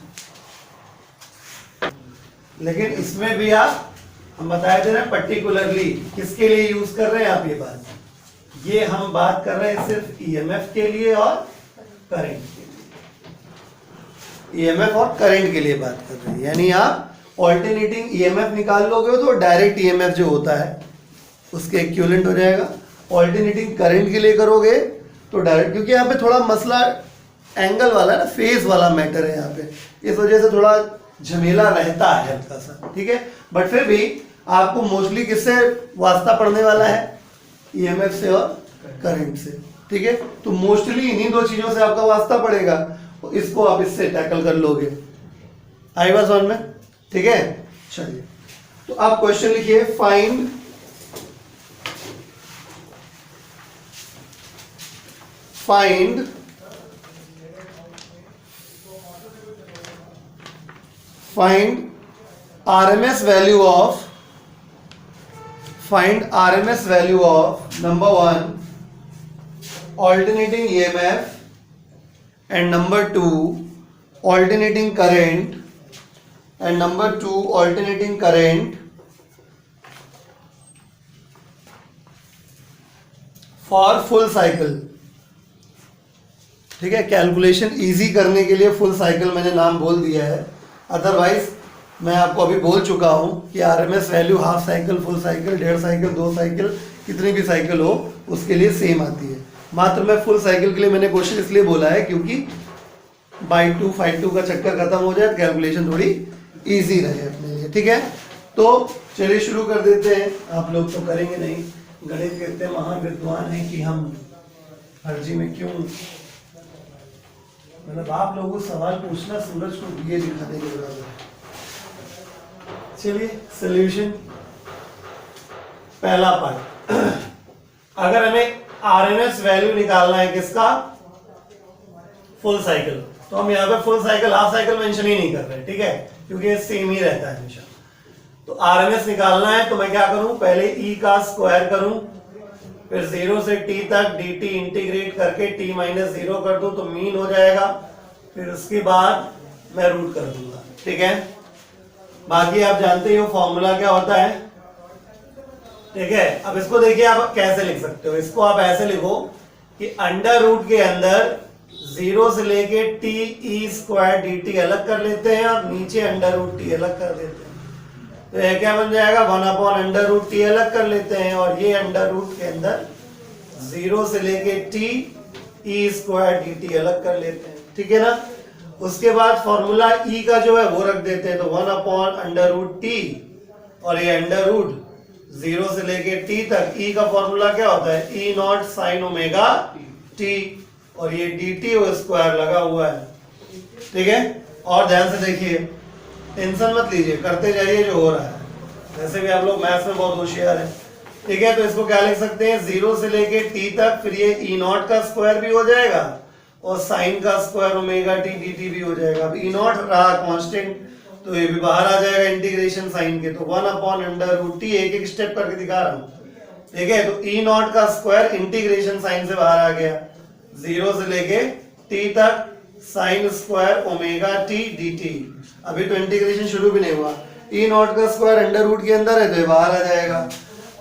लेकिन इसमें भी हम बताए थे ना पर्टिकुलरली किसके लिए यूज कर रहे हैं आप, ये बात, ये हम बात कर रहे हैं सिर्फ ईएमएफ के लिए और करंट के लिए, ईएमएफ और करंट के लिए बात कर रहे हैं। यानी आप ऑल्टरनेटिंग ईएमएफ निकाल लोगे तो डायरेक्ट ईएमएफ जो होता है उसके इक्विवेलेंट हो जाएगा, ऑल्टरनेटिंग करंट के लिए करोगे तो डायरेक्ट, क्योंकि यहाँ पे थोड़ा मसला एंगल वाला ना, फेज वाला मैटर है यहाँ पे, इस वजह से थोड़ा झमेला रहता है हल्का सा। ठीक है, बट फिर भी आपको मोस्टली किससे वास्ता पड़ने वाला है, ईएमएफ से और करंट से। ठीक है, तो मोस्टली इन्हीं दो चीजों से आपका वास्ता पड़ेगा, तो इसको आप इससे टैकल कर लोगे। आई बात समझ में? ठीक है, चलिए, तो आप क्वेश्चन लिखिए, find RMS value of number 1 alternating EMF and number 2 alternating current for full cycle। ठीक है, कैलकुलेशन इजी करने के लिए फुल साइकिल मैंने नाम बोल दिया है, अदरवाइज मैं आपको अभी बोल चुका हूं कि RMS value half cycle, full cycle, 1.5 cycle, 2 cycle, कितनी भी साइकिल हो उसके लिए सेम आती है। मात्र मैं फुल साइकिल के लिए मैंने क्वेश्चन इसलिए बोला है क्योंकि बाई 2 फाइव 2 का चक्कर खत्म हो जाए, कैलकुलेशन थोड़ी इजी रहे अपने लिए। ठीक है, तो चलिए शुरू कर देते हैं। आप लोग तो करेंगे नहीं, गणित के इतने महान विद्वान हैं कि हम फर्जी में क्यों, मतलब आप लोगों को सवाल पूछना सूरज को दिए दिखाने के बराबर है। चलिए सॉल्यूशन, पहला पार्ट, अगर हमें आरएमएस वैल्यू निकालना है किसका, फुल साइकिल, तो हम यहाँ पे full cycle half cycle mention ही नहीं कर रहे, ठीक है, क्योंकि ये सेम ही रहता है हमेशा। तो आरएमएस निकालना है तो मैं क्या करूं, पहले ई का स्क्वायर करूं, फिर 0 से t तक dt इंटीग्रेट करके t माइनस 0 कर दूं तो मीन हो जाएगा, फिर उसके बाद मैं रूट कर दूंगा, ठीक है। बाकी आप जानते हो फॉर्मूला क्या होता है, ठीक है। अब इसको देखिए आप कैसे लिख सकते हो, इसको आप ऐसे लिखो कि अंडर रूट के अंदर 0 से लेके t e स्क्वायर dt अलग कर लेते हैं और नीचे अंडर रूट t अलग कर देते हैं, तो यह क्या बन जाएगा, 1 अंडर रूट t अलग कर लेते हैं और ये अंडर रूट के अंदर 0 से लेके t e स्क्वायर dt अलग कर लेते हैं, ठीक है ना। उसके बाद फॉर्मूला e का जो है वो रख देते हैं, तो 1 अंडर रूट t और ये अंडर रूट 0 से लेके t तक, e का फॉर्मूला क्या होता है, e not sine omega t और ये dt स्क्वायर लगा हुआ है, ठीक है। और ध्यान से देखिए, टेंशन मत लीजिए, करते जाइए जो हो रहा है, वैसे भी आप लोग मैथ्स में बहुत होशियार हैं, ठीक है। तो इसको क्या लिख सकते हैं, 0 से लेके t तक, फिर ये e नॉट का स्क्वायर भी हो जाएगा और साइन का स्क्वायर ओमेगा t dt भी हो जाएगा। अब e नॉट रहा कांस्टेंट तो ये भी बाहर आ जाएगा इंटीग्रेशन साइन के, तो 1 अंडर रूट t, एक एक स्टेप करके दिखा रहा हूँ, ठीक है। तो e नॉट का स्क्वायर इंटीग्रेशन साइन से बाहर आ गया, 0 से लेके t तक sine square omega t dt, अभी तो इंटीग्रेशन शुरू भी नहीं हुआ, e नॉट का स्क्वायर अंडर रूट के अंदर है तो ये बाहर आ जाएगा।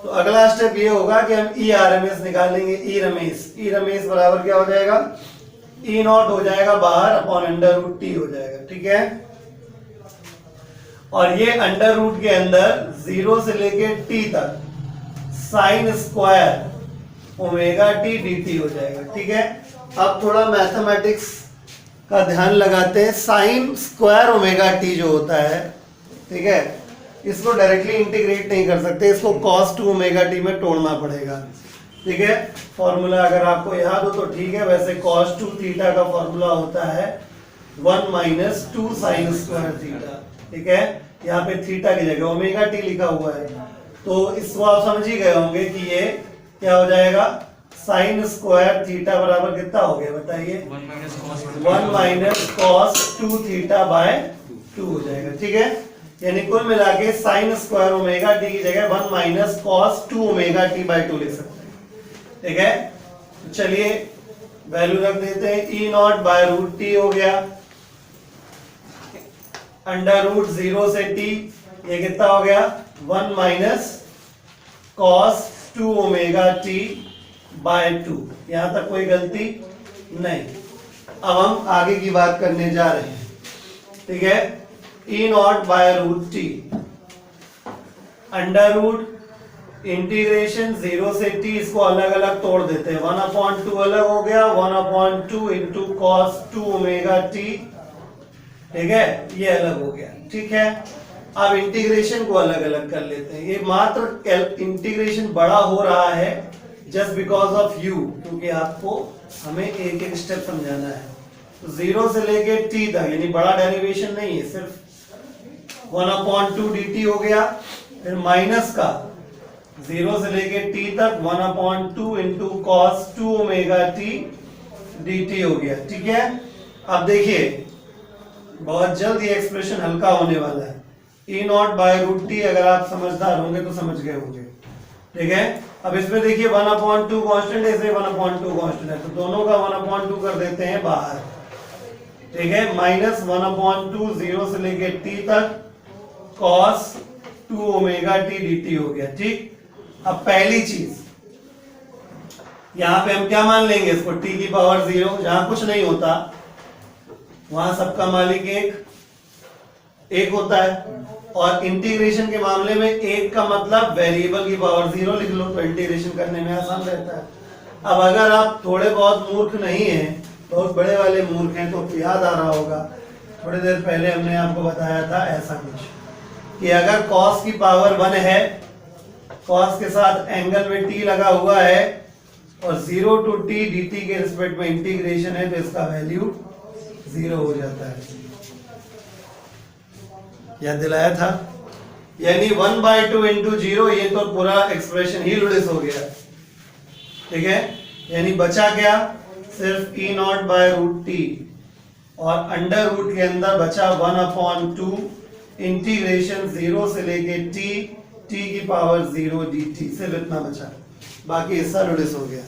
तो अगला स्टेप ये होगा कि हम e आरएमएस निकालेंगे, e रमेश बराबर क्या हो जाएगा, e नॉट हो जाएगा बाहर अपॉन अंडर रूट t हो जाएगा, ठीक है। और ये अंडर रूट के अंदर 0 से लेके t तक sine square omega t dt हो जाएगा, ठीक है। अब थोड़ा मैथमेटिक्स का ध्यान लगाते हैं, साइन स्क्वायर ओमेगा t जो होता है, ठीक है, इसको डायरेक्टली इंटीग्रेट नहीं कर सकते, इसको cos 2 ओमेगा t में तोड़ना पड़ेगा, ठीक है। फॉर्मूला अगर आपको याद हो तो ठीक है, वैसे cos 2 थीटा का फॉर्मूला होता है 1 माइनस 2 साइन स्क्वायर थीटा, ठीक है। यहाँ पे थीटा की जगह ओमेगा t लिखा हुआ है, तो इसको आप समझ ही गए होंगे कि ये क्या हो जाएगा, साइन स्क्वायर थीटा बराबर कितना हो गया बताइए, 1 माइनस कॉस 2 थीटा बाय 2 हो जाएगा, ठीक है। यानी कुल मिला के साइन स्क्वायर ओमेगा टी की जगह 1 minus cos 2 omega t by 2 लिख सकते हैं, ठीक है। तो चलिए वैल्यू रख देते हैं, ई नॉट बाय रूट टी हो गया, अंडर रूट 0 से टी, ये कितना हो गया 1 minus cos 2 omega t by 2, यहां तक कोई गलती नहीं। अब हम आगे की बात करने जा रहे हैं, ठीक है। E not by root T, under root integration 0 से t, इसको अलग अलग तोड़ देते हैं, 1/2 अलग हो गया, 1/2 इंटू कॉस 2 ओमेगा टी, ठीक है, ये अलग हो गया, ठीक है। अब इंटीग्रेशन को अलग अलग कर लेते हैं, ये मात्र इंटीग्रेशन बड़ा हो रहा है जस्ट बिकॉज ऑफ यू, क्योंकि आपको हमें एक एक स्टेप समझाना है। तो 0 से लेके t तक, यानी बड़ा डेरिवेशन नहीं है, सिर्फ 1/2 dt हो गया, फिर माइनस का 0 से लेके t तक 1/2 into cos 2 omega t dt हो गया, ठीक है। अब देखिए बहुत जल्द ये एक्सप्रेशन हल्का होने वाला है, E not by root T, अगर आप समझदार होंगे तो समझ गए होंगे, ठीक है। अब इसमें देखिए 1/2 कांस्टेंट है, इसमें 1/2 कांस्टेंट है, तो दोनों का 1/2 कर देते हैं बाहर, ठीक है। माइनस 1/2 0 से लेके t तक cos 2 ओमेगा t dt हो गया, ठीक। अब पहली चीज यहां पे हम क्या मान लेंगे, इसको t की पावर 0, जहां कुछ नहीं होता वहां सबका मालिक एक होता है, और इंटीग्रेशन के मामले में एक का मतलब वेरिएबल की पावर 0 लिख लो, तो इंटीग्रेशन करने में आसान रहता है। अब अगर आप थोड़े बहुत मूर्ख नहीं हैं, बहुत बड़े वाले मूर्ख हैं, तो याद आ रहा होगा थोड़ी देर पहले हमने आपको बताया था ऐसा कुछ, कि अगर cos की पावर 1 है, cos के साथ एंगल में t लगा हुआ है और 0 टू t dt के रिस्पेक्ट में इंटीग्रेशन है, तो इसका वैल्यू 0 हो जाता है, याद दिलाया था। यानी 1/2 इंटू 0, ये तो पूरा एक्सप्रेशन ही लुडिस हो गया, ठीक है, यानी बचा क्या, सिर्फ ई नॉट बाय रूट टी, और अंडर रूट के अंदर बचा 1/2 इंटीग्रेशन 0 से लेके टी की पावर 0 डी टी, सिर्फ इतना बचा, बाकी हिस्सा रिड्यूस हो गया।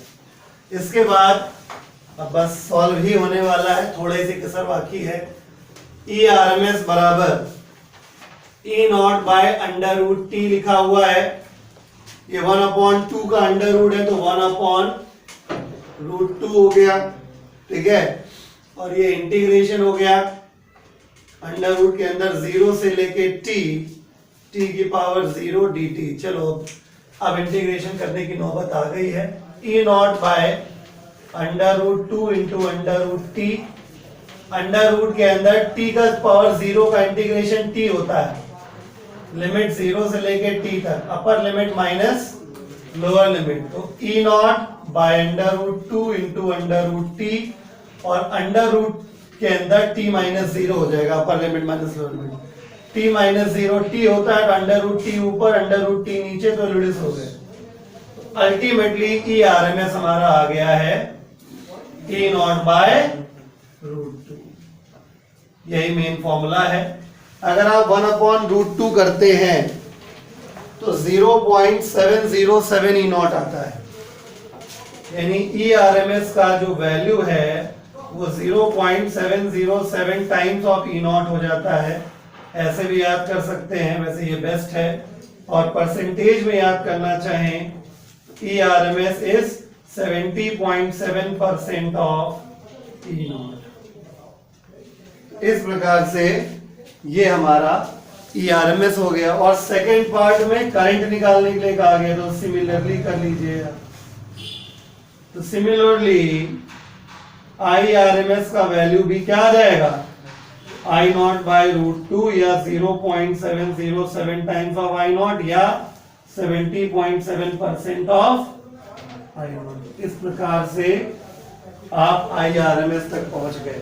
इसके बाद अब बस सॉल्व ही होने वाला है, थोड़े से कसर बाकी है। ई आर एम एस बराबर E not by under root T लिखा हुआ है, ये 1/2 का अंडर रूट है तो 1/√2 हो गया, ठीक है, और ये इंटीग्रेशन हो गया अंडर रूट के अंदर 0 से लेके टी की पावर 0 डी टी। चलो अब इंटीग्रेशन करने की नौबत आ गई है। E not by √2 into √t, under root के अंदर t का पावर 0 का इंटीग्रेशन t होता है, लिमिट 0 से लेके t तक, अपर लिमिट माइनस लोअर लिमिट, तो ई नॉट बाय √2 इंटू √t, और अंडर रूट के अंदर t माइनस 0 हो जाएगा, अपर limit minus lower limit, t minus 0 t होता है तो √t ऊपर √t नीचे, तो रिड्यूस हो गए। Ultimately E R M S हमारा आ गया है ई नॉट बाय √2, यही मेन फॉर्मूला है। अगर आप 1/√2 करते हैं तो 0.707 ई नॉट आता है, यानी ई आर एम एस का जो वैल्यू है वो 0.707 टाइम्स ऑफ ई नॉट हो जाता है। ऐसे भी याद कर सकते हैं, वैसे ये बेस्ट है, और परसेंटेज में याद करना चाहें E R M S is 70.7% of E naught. इस प्रकार से ये हमारा ई आर एम एस हो गया। और सेकेंड पार्ट में करंट निकालने के लिए कहा गया, तो सिमिलरली कर लीजिएगा। तो similarly I R M S का वैल्यू भी क्या आ जाएगा, आई नॉट बाय √2 या 0.707 टाइम्स ऑफ आई नॉट या 70.7% ऑफ आई नॉट। इस प्रकार से आप आई आर एम एस तक पहुंच गए।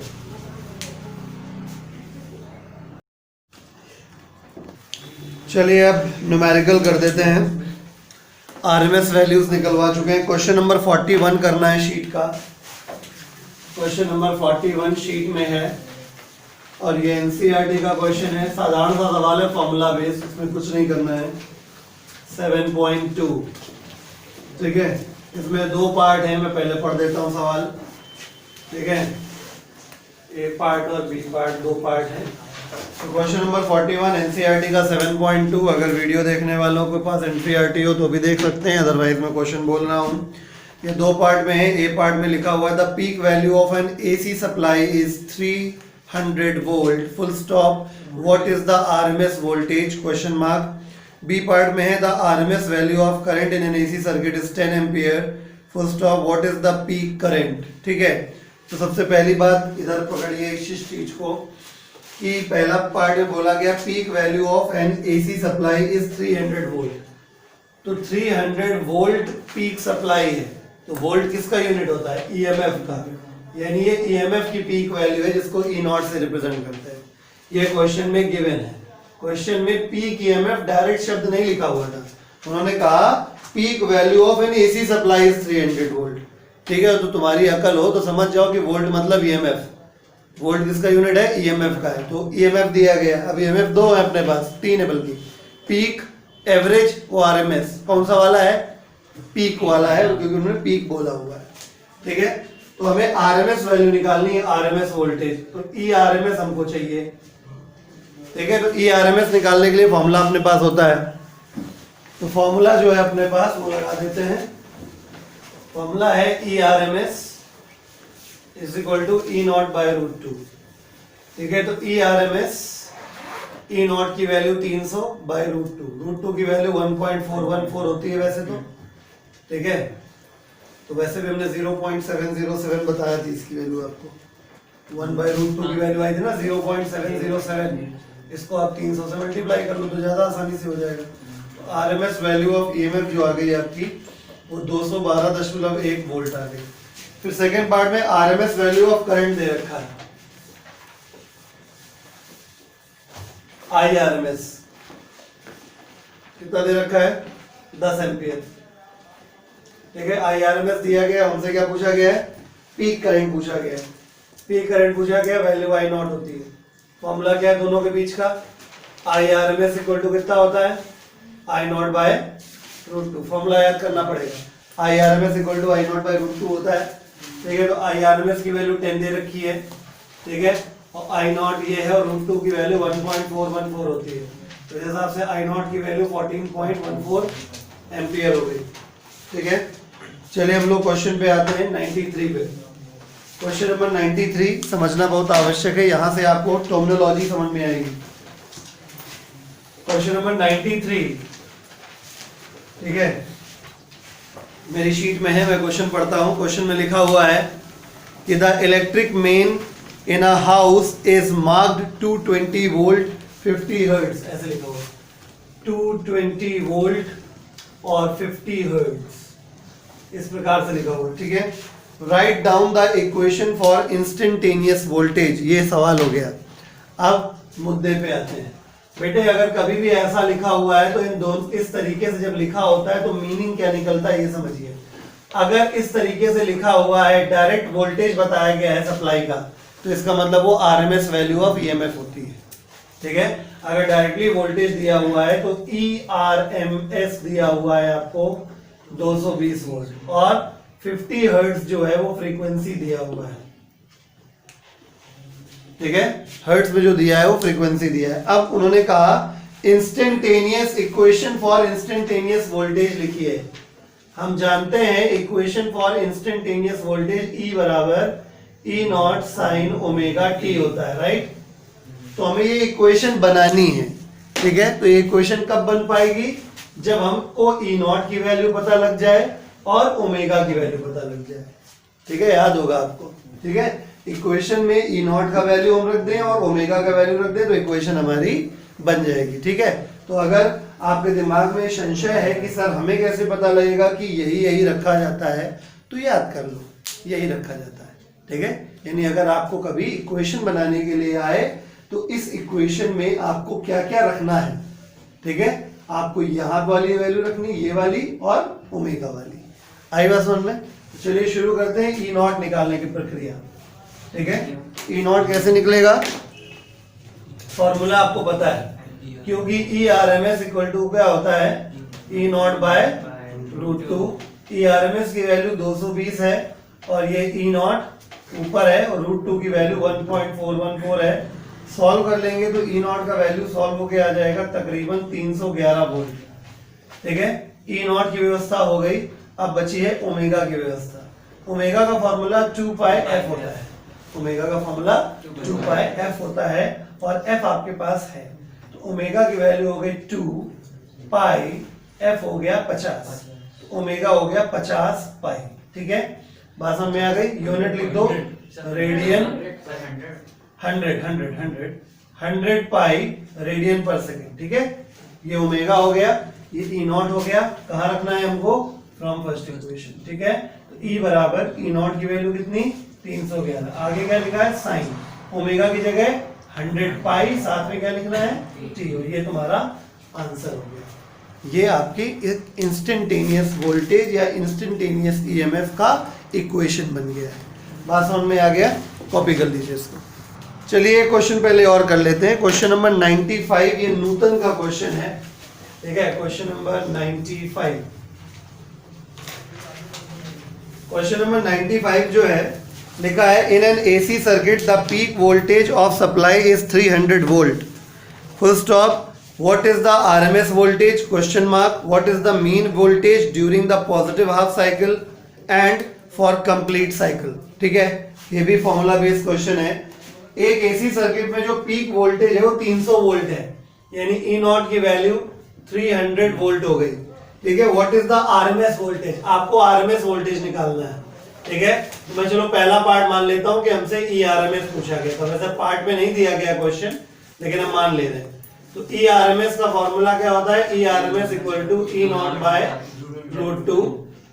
चलिए अब न्यूमेरिकल कर देते हैं। आरएमएस वैल्यूज निकलवा चुके हैं। क्वेश्चन नंबर 41 करना है शीट का। क्वेश्चन नंबर 41 शीट में है और ये एनसीईआरटी का क्वेश्चन है। साधारण सा सवाल है, फॉर्मूला बेस्ड, इसमें कुछ नहीं करना है। 7.2, ठीक है। इसमें दो पार्ट है, मैं पहले पढ़ देता हूँ सवाल, ठीक है। ए पार्ट और बी पार्ट, दो पार्ट है। तो क्वेश्चन नंबर 41 एनसीईआरटी का 7.2। अगर वीडियो देखने वालों के पास एनसीईआरटी हो तो भी देख सकते हैं, अदरवाइज मैं क्वेश्चन बोल रहा हूँ। ये दो पार्ट में है। ए पार्ट में लिखा हुआ है the peak value of an AC supply is 300 volt, full stop, what is the RMS voltage, question mark. B part में है the RMS value of current in an AC circuit is 10 ampere, full stop, what is the peak current. ठीक है, तो सबसे पहली बात इधर पकड़िए इस चीज को कि पहला पार्ट में बोला गया peak value of an AC supply is 300 volt. तो 300 वोल्ट पीक सप्लाई है, तो वोल्ट किसका यूनिट होता है, ईएमएफ का, यानी ये ईएमएफ की पीक वैल्यू है जिसको ई नॉट से रिप्रेजेंट करते हैं। ये क्वेश्चन में गिवन है। क्वेश्चन में पीक ईएमएफ डायरेक्ट शब्द नहीं लिखा हुआ था, उन्होंने कहा peak value of an AC supply is 300 volt. ठीक है, तो तुम्हारी अकल हो तो समझ जाओ कि वोल्ट मतलब ईएमएफ। वोल्ट किसका यूनिट है, ईएमएफ का है, तो ईएमएफ दिया गया। अब ईएमएफ दो है अपने पास, तीन है बल्कि, पीक, एवरेज, वो आरएमएस। कौन सा वाला है, पीक वाला है, क्योंकि उन्होंने पीक बोला हुआ है। ठीक है, तो हमें आरएमएस वैल्यू निकालनी है, आरएमएस वोल्टेज, तो ई आरएमएस हमको चाहिए। ठीक है, तो ई आरएमएस निकालने के लिए फॉर्मूला अपने पास होता है। तो फॉर्मूला जो है अपने पास वो लगा देते हैं। फॉर्मूला है E RMS is equal to E not by √2। ठीक है, तो ई आरएमएस, ई नॉट की वैल्यू 300 बाय √2 की वैल्यू 1.414 होती है वैसे तो। ठीक है, तो वैसे भी हमने 0.707 बताया थी इसकी वैल्यू आपको। 1/√2 की वैल्यू आई थी ना 0.707, इसको आप 300 से मल्टीप्लाई कर लो तो ज्यादा आसानी से हो जाएगा। आरएमएस वैल्यू ऑफ ईएमएफ जो आ गई आपकी वो 212.1 वोल्ट आ गई। फिर सेकेंड पार्ट में आरएमएस वैल्यू ऑफ करंट दे रखा है, आई आरएमएस कितना दे रखा है, 10 एम्पियर। ठीक है। IRMS दिया गया, हमसे क्या पूछा गया है, पीक करंट पूछा गया है। पीक करंट पूछा गया, वैल्यू I नॉट होती है। फॉर्मूला क्या है दोनों के बीच का, IRMS इक्वल टू कितना होता है, I नॉट बाय √2। फॉर्मूला याद करना पड़ेगा, IRMS equal to I not by √2 होता है। ठीक है, तो IRMS की वैल्यू 10 दे रखी है, ठीक है, और I नॉट ये है और √2 की वैल्यू 1.414 होती है। तो इस हिसाब से I नॉट की वैल्यू 14.14 एम्पियर हो गई। ठीक है, चलिए हम लोग क्वेश्चन पे आते हैं 93 पे। क्वेश्चन नंबर 93 समझना बहुत आवश्यक है, यहां से आपको टर्मिनोलॉजी समझ में आएगी। क्वेश्चन नंबर 93, ठीक है, मेरी शीट में है, मैं क्वेश्चन पढ़ता हूं। क्वेश्चन में लिखा हुआ है कि the electric main in a house is marked 220 volt 50 hertz, ऐसे लिखा हुआ 220 वोल्ट और 50 हर्ट्ज, इस प्रकार से लिखा हुआ। ठीक है, write down the equation for instantaneous voltage, ये सवाल हो गया। अब मुद्दे पे आते हैं बेटे, अगर कभी भी ऐसा लिखा हुआ है तो इन दोनों इस तरीके से जब लिखा होता है तो मीनिंग क्या निकलता है ये समझिए। अगर इस तरीके से लिखा हुआ है, डायरेक्ट वोल्टेज बताया गया है सप्लाई का, तो इसका मतलब वो RMS वैल्यू ऑफ EMF होती है। ठीक है, अगर डायरेक्टली वोल्टेज दिया हुआ है तो ERMS दिया हुआ है आपको 220 वोल्ट और 50 हर्ट्ज जो है वो फ्रीक्वेंसी दिया हुआ है। ठीक है, हर्ट्ज में जो दिया है वो फ्रीक्वेंसी दिया है। अब उन्होंने कहा instantaneous equation for instantaneous voltage लिखिए। हम जानते हैं equation for instantaneous voltage E बराबर E not sine omega t होता है, राइट। तो हमें ये इक्वेशन बनानी है। ठीक है, तो ये इक्वेशन कब बन पाएगी, जब हमको E नॉट की वैल्यू पता लग जाए और ओमेगा की वैल्यू पता लग जाए। ठीक है, याद होगा आपको। ठीक है, इक्वेशन में E नॉट का वैल्यू हम रख दें और ओमेगा का वैल्यू रख दें तो इक्वेशन हमारी बन जाएगी। ठीक है, तो अगर आपके दिमाग में संशय है कि सर हमें कैसे पता लगेगा कि यही रखा जाता है, तो याद कर लो, यही रखा जाता है। ठीक है, यानी अगर आपको कभी इक्वेशन बनाने के लिए आए तो इस इक्वेशन में आपको क्या क्या रखना है। ठीक है, आपको यहाँ वाली वैल्यू रखनी, ये वाली और ओमेगा वाली। आई बात समझ में? चलिए शुरू करते हैं E नॉट निकालने की प्रक्रिया। ठीक है, E नॉट कैसे निकलेगा, फॉर्मूला आपको पता है, क्योंकि ERMS इक्वल टू क्या होता है, E नॉट बाय √2। ERMS की वैल्यू 220 है और ये E नॉट ऊपर है और √2 की वैल्यू 1.414 है। सॉल्व कर लेंगे तो E नॉट का वैल्यू सॉल्व होके आ जाएगा तकरीबन 311 वोल्ट। ठीक है, E नॉट की व्यवस्था हो गई, अब बची है ओमेगा की व्यवस्था। ओमेगा का फॉर्मूला 2 पाई f होता है। ओमेगा का फॉर्मूला 2 पाई f होता है और f आपके पास है, तो ओमेगा की वैल्यू हो गई 2 पाई, f हो गया 50, तो ओमेगा हो गया 50 पाई। ठीक है, बात समझ में आ गई। यूनिट लिख दो, रेडियन 100 पाई रेडियन पर सेकेंड। ठीक है, ये ओमेगा हो गया, ये E नॉट हो गया। कहाँ रखना है हमको, फ्रॉम फर्स्ट इक्वेशन। ठीक है, तो E बराबर E नॉट की वैल्यू कितनी, 311। आगे क्या लिखा है, साइन ओमेगा की जगह 100 पाई, साथ में क्या लिखना है, t। और ये तुम्हारा आंसर हो गया। ये आपकी इंस्टेंटेनियस वोल्टेज या इंस्टेंटेनियस EMF का इक्वेशन बन गया है। बात समझ में आ गया, कॉपी कर लीजिए इसको। चलिए क्वेश्चन पहले और कर लेते हैं। क्वेश्चन नंबर 95, ये न्यूटन का क्वेश्चन है। ठीक है, क्वेश्चन नंबर 95। क्वेश्चन नंबर 95 जो है, लिखा है in an AC circuit the peak voltage of supply is 300 volt, full stop. What is the RMS voltage? Question mark. What is the mean voltage during the positive half cycle and for complete cycle? ठीक है, ये भी फॉर्मूला बेस्ड क्वेश्चन है। एक AC सर्किट में जो पीक वोल्टेज है वो 300 वोल्ट है, यानी E नॉट की वैल्यू 300 वोल्ट हो गई। ठीक है, what is the RMS voltage, आपको RMS वोल्टेज निकालना है। ठीक है, तो मैं चलो पहला पार्ट मान लेता हूं कि हमसे ERMS पूछा गया था। वैसे पार्ट में नहीं दिया गया क्वेश्चन, लेकिन हम मान ले रहे हैं। तो ERMS का फॉर्मूला क्या होता है, ERMS equal to E not by √2।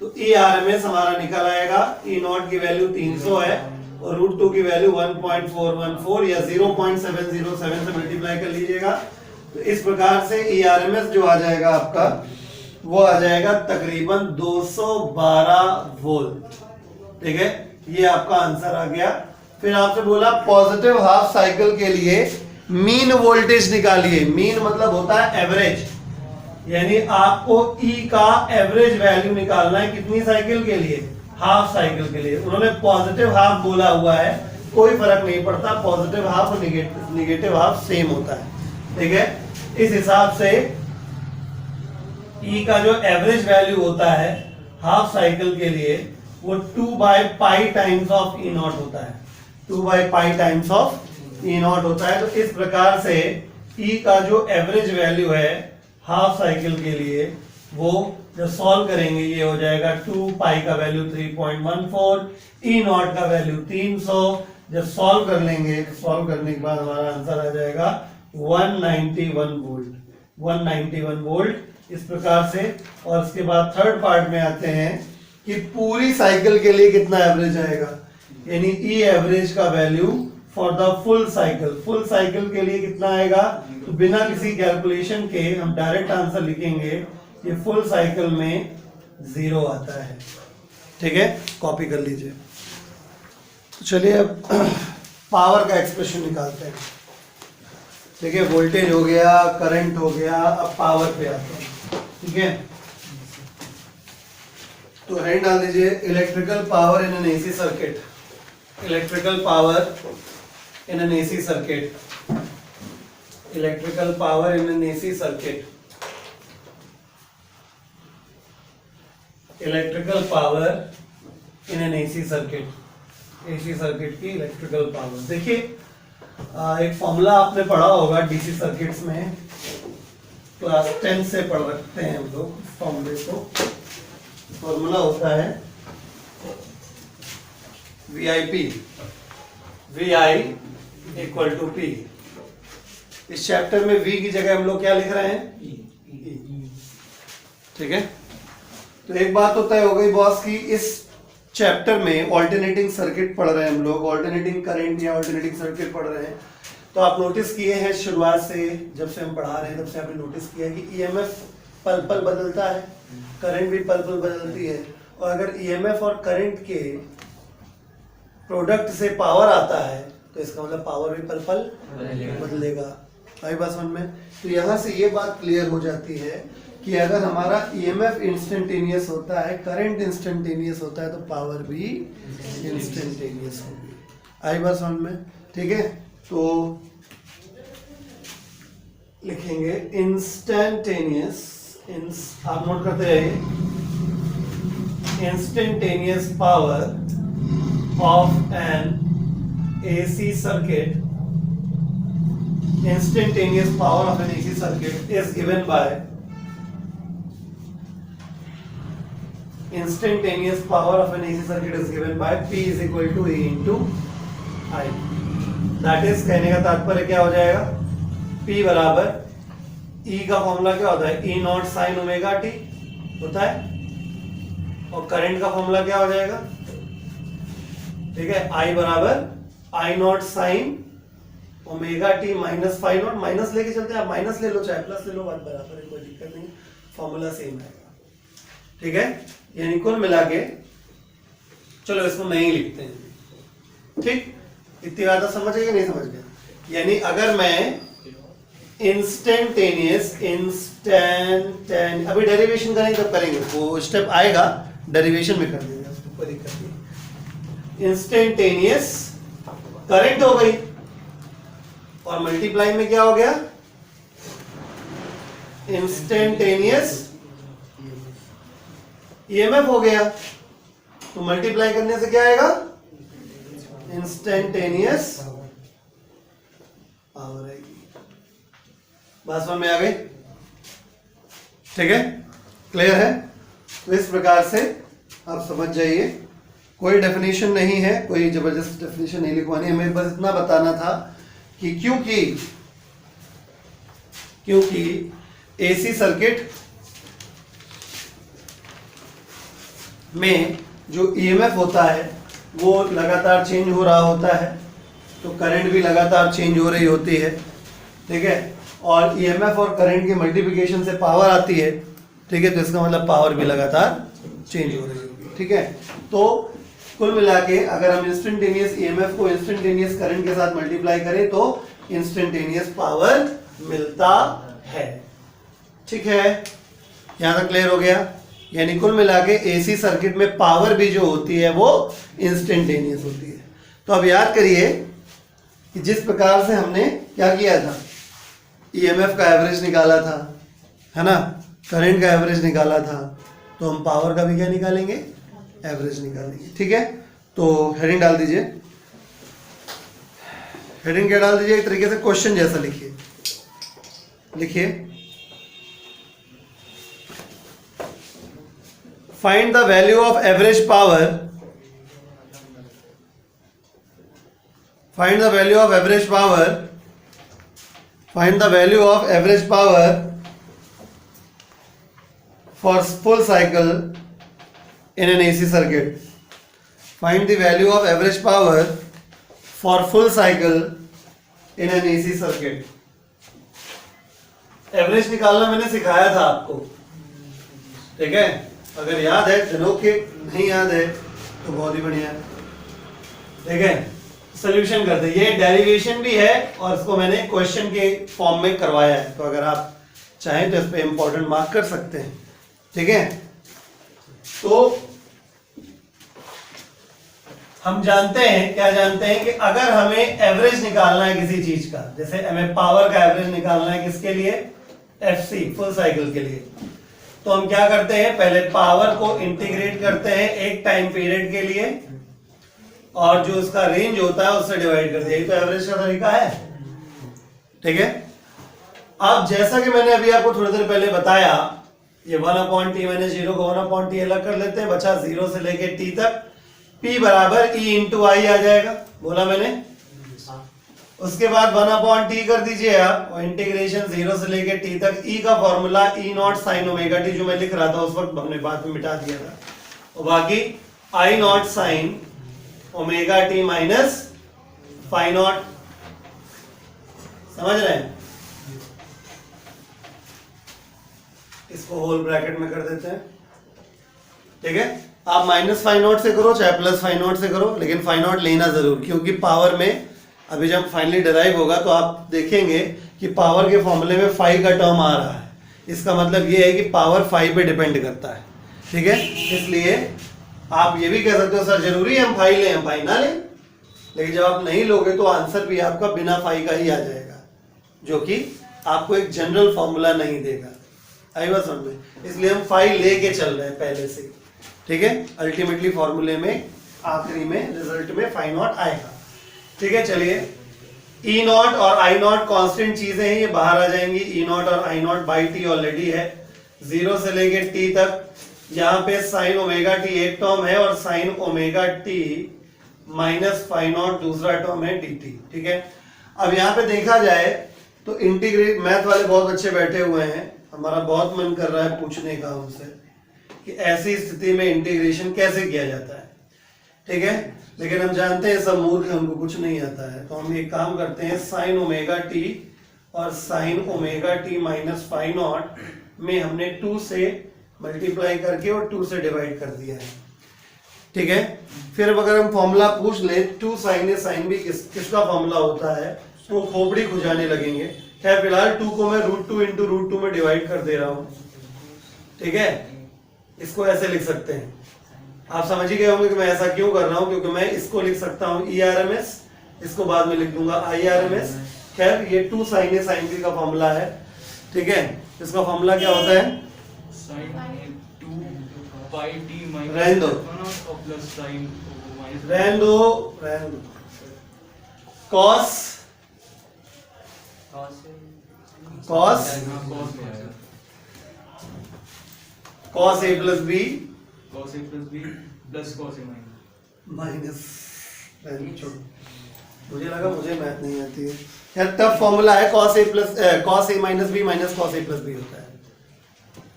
तो ERMS हमारा निकल आएगा, E नॉट की वैल्यू 300 है और √2 की वैल्यू 1.414 या 0.707 से मल्टीप्लाई कर लीजिएगा। तो इस प्रकार से ERMS जो आ जाएगा आपका वो आ जाएगा तकरीबन 212 वोल्ट। ठीक है, ये आपका आंसर आ गया। फिर आपसे बोला पॉजिटिव हाफ साइकिल के लिए मीन वोल्टेज निकालिए। मीन मतलब होता है एवरेज, यानी आपको ई का एवरेज वैल्यू निकालना है कितनी साइकिल के लिए, हाफ साइकिल के लिए। उन्होंने पॉजिटिव हाफ बोला हुआ है, कोई फर्क नहीं पड़ता, पॉजिटिव हाफ और निगेटिव हाफ सेम होता है। ठीक है, इस हिसाब से ई का जो एवरेज वैल्यू होता है हाफ साइकिल के लिए वो 2/π टाइम्स ऑफ ई नॉट होता है, 2/π टाइम्स ऑफ ई नॉट होता है। तो इस प्रकार से ई का जो एवरेज वैल्यू है हाफ साइकिल के लिए वो जब सॉल्व करेंगे ये हो जाएगा 2π का वैल्यू 3.14, ई नॉट का वैल्यू 300। जब सॉल्व कर लेंगे, सॉल्व करने के बाद हमारा आंसर आ जाएगा 191 वोल्ट, 191 वोल्ट। इस प्रकार से, और उसके बाद थर्ड पार्ट में आते हैं कि पूरी साइकिल के लिए कितना एवरेज आएगा, यानी ई एवरेज का value for the full cycle, full cycle के लिए कितना आएगा। तो बिना किसी कैलकुलेशन के हम डायरेक्ट आंसर लिखेंगे, ये फुल साइकिल में 0 आता है। ठीक है, कॉपी कर लीजिए। तो चलिए अब पावर का एक्सप्रेशन निकालते हैं। ठीक है, वोल्टेज हो गया, करंट हो गया, अब पावर पे आते हैं। ठीक है, तो हेड डाल दीजिए electrical power in an AC circuit, electrical power in an AC circuit, electrical power in an AC circuit, electrical power in an AC circuit, AC circuit की इलेक्ट्रिकल पावर। देखिए एक फॉर्मूला आपने पढ़ा होगा डीसी सर्किट्स में, क्लास 10 से पढ़ रखते हैं हम लोग फॉर्मूले को। फॉर्मूला होता है VIP, VI equal to P। इस चैप्टर में V की जगह हम लोग क्या लिख रहे हैं, E। ठीक है, तो एक बात तो तय हो गई बॉस की इस चैप्टर में ऑल्टरनेटिंग सर्किट पढ़ रहे हैं हम लोग, ऑल्टरनेटिंग करंट या ऑल्टरनेटिंग सर्किट पढ़ रहे हैं। तो आप नोटिस किए हैं शुरुआत से, जब से हम पढ़ा रहे हैं तब से आपने नोटिस किया कि ईएमएफ पल पल बदलता है, करंट भी पल पल बदलती है। और अगर ईएमएफ और करंट के प्रोडक्ट से पावर आता है तो इसका मतलब पावर भी पल पल बदलेगा। आई बात समझ में? तो यहाँ से ये बात क्लियर हो जाती है कि अगर हमारा ईएमएफ इंस्टेंटेनियस होता है, करंट इंस्टेंटेनियस होता है, तो पावर भी इंस्टेंटेनियस होगी। आई बात समझ में? ठीक है, तो लिखेंगे इंस्टेंटेनियस, आप नोट करते रहिए, instantaneous power of an AC circuit, instantaneous power of an AC circuit is given by, instantaneous power of an AC circuit is given by P is equal to E into I। That is, कहने का तात्पर्य क्या हो जाएगा, P बराबर E का फॉर्मूला क्या होता है, E not sine omega T होता है, और करंट का फॉर्मूला क्या हो जाएगा, ठीक है, I बराबर I not sine omega t minus five not, minus लेके चलते हैं, आप माइनस ले लो चाहे प्लस ले लो, बात बराबर है, कोई दिक्कत नहीं, फॉर्मूला सेम आएगा। ठीक है, यानी कुल मिला के चलो इसको नहीं लिखते हैं। ठीक, इतनी बात समझ गए नहीं समझ गए? यानी अगर मैं इंस्टेंटेनियस अभी डेरिवेशन करेंगे तब करेंगे, वो स्टेप आएगा डेरिवेशन में कर देंगे, उसको कोई दिक्कत नहीं। इंस्टेंटेनियस करंट हो गई और मल्टीप्लाई में क्या हो गया, इंस्टेंटेनियस ईएमएफ हो गया, तो मल्टीप्लाई करने से क्या आएगा, इंस्टेंटेनियस पावर आएगी। बात समझ में आ गई? ठीक है, क्लियर है? तो इस प्रकार से आप समझ जाइए, कोई डेफिनेशन नहीं है, कोई जबरदस्त डेफिनेशन नहीं लिखवानी है, हमें बस इतना बताना था कि क्योंकि एसी सर्किट में जो ईएमएफ होता है वो लगातार चेंज हो रहा होता है, तो करंट भी लगातार चेंज हो रही होती है। ठीक है, और ईएमएफ और करंट के मल्टीप्लिकेशन से पावर आती है, ठीक है, तो इसका मतलब पावर भी लगातार चेंज हो रही होगी। ठीक है, तो कुल मिला के अगर हम इंस्टेंटेनियस ईएमएफ को इंस्टेंटेनियस करंट के साथ मल्टीप्लाई करें तो इंस्टेंटेनियस पावर मिलता है। ठीक है, यहां तक क्लियर हो गया। यानी कुल मिला के एसी सर्किट में पावर भी जो होती है वो इंस्टेंटेनियस होती है। तो अब याद करिए कि जिस प्रकार से हमने क्या किया था, ईएमएफ का एवरेज निकाला था, है ना, करंट का एवरेज निकाला था, तो हम पावर का भी क्या निकालेंगे, एवरेज निकालेंगे। ठीक है, तो हेडिंग डाल दीजिए। हेडिंग क्या डाल दीजिए, एक तरीके से क्वेश्चन जैसा लिखिए। लिखिए, find the value of average power, find the value of average power, find the value of average power for full cycle in an AC circuit. Find the value of average power for full cycle in an AC circuit. Average निकालना मैंने सिखाया था आपको, ठीक है, अगर याद है चलो, के नहीं याद है तो बहुत ही बढ़िया है। ठीक है, सोल्यूशन करते हैं। ये डेरिवेशन भी है और इसको मैंने क्वेश्चन के फॉर्म में करवाया है, तो अगर आप चाहें तो इस पे इंपॉर्टेंट मार्क कर सकते हैं। ठीक है, तो हम जानते हैं, क्या जानते हैं कि अगर हमें एवरेज निकालना है किसी चीज का, जैसे हमें पावर का एवरेज निकालना है किसके लिए, एफसी फुल साइकिल के लिए, तो हम क्या करते हैं, पहले पावर को इंटीग्रेट करते हैं एक टाइम पीरियड के लिए और जो उसका रेंज होता है उससे डिवाइड करते हैं। यही तो एवरेज का तरीका है। ठीक है, अब जैसा कि मैंने अभी आपको थोड़ी देर पहले बताया, ये 1/t मैंने 0 को 1/t अलग कर लेते हैं, बचा 0 से लेके t तक, p बराबर e इंटू आई आ जाएगा, बोला मैंने। उसके बाद 1/t कर दीजिए आप, और इंटीग्रेशन 0 से लेके t तक, e का formula e not sine omega t, जो मैं लिख रहा था उस वक्त हमने बाद में मिटा दिया था, और बाकी i not sine omega t minus phi not. समझ रहे हैं, इसको होल ब्रैकेट में कर देते हैं। ठीक है, आप माइनस फाइ नॉट से करो चाहे प्लस फाइ नॉट से करो, लेकिन फाइ नॉट लेना जरूर, क्योंकि पावर में अभी जब फाइनली डिराइव होगा तो आप देखेंगे कि पावर के फॉर्मूले में फाइ का टर्म आ रहा है। इसका मतलब ये है कि पावर फाइ पे डिपेंड करता है। ठीक है, इसलिए आप ये भी कह सकते हो सर जरूरी है हम फाइ लें, हम फाइ ना लें, लेकिन जब आप नहीं लोगे तो आंसर भी आपका बिना फाइ का ही आ जाएगा, जो कि आपको एक जनरल फॉर्मूला नहीं देगा। आई बात समझ में, इसलिए हम फाइ लेके चल रहे हैं पहले से। ठीक है, अल्टीमेटली फॉर्मूले में आखिरी में रिजल्ट में फाइ नॉट आएगा। ठीक है, चलिए, ई नॉट और आई नॉट कांस्टेंट चीजें हैं, ये बाहर आ जाएंगी। ई नॉट और I not by t already है, 0 से लेके टी तक। यहाँ पे साइन ओमेगा टी एक टर्म है और sine omega t minus phi not दूसरा टर्म है डी टी। ठीक है, अब यहाँ पे देखा जाए तो इंटीग्रेट, मैथ वाले बहुत अच्छे बैठे हुए हैं, हमारा बहुत मन कर रहा है पूछने का उनसे कि ऐसी स्थिति में इंटीग्रेशन कैसे किया जाता है। ठीक है, लेकिन हम जानते हैं सब मूर्ख है, हमको कुछ नहीं आता है, तो हम एक काम करते हैं, साइन ओमेगा टी और sine omega t minus phi not में हमने 2 से मल्टीप्लाई करके और 2 से डिवाइड कर दिया है। ठीक है, फिर अगर हम फॉर्मूला पूछ ले 2 साइन ए साइन बी किसका फॉर्मूला होता है, तो खोपड़ी खुजाने लगेंगे। खैर फिलहाल 2 को मैं √2 इंटू √2 में डिवाइड कर दे रहा हूं। ठीक है, इसको ऐसे लिख सकते हैं, आप समझ ही गए होंगे कि मैं ऐसा क्यों कर रहा हूं, क्योंकि मैं इसको लिख सकता हूं ERMS, इसको बाद में लिख दूंगा IRMS। खैर ये 2 साइन ए साइन बी का फॉर्मूला है। ठीक है, इसका फॉर्मूला क्या होता है, रहने दो, cos A plus B plus cos A minus, मुझे लगा मुझे मैथ नहीं आती है। यार टफ फॉर्मूला है, cos A minus b minus cos A plus B होता है।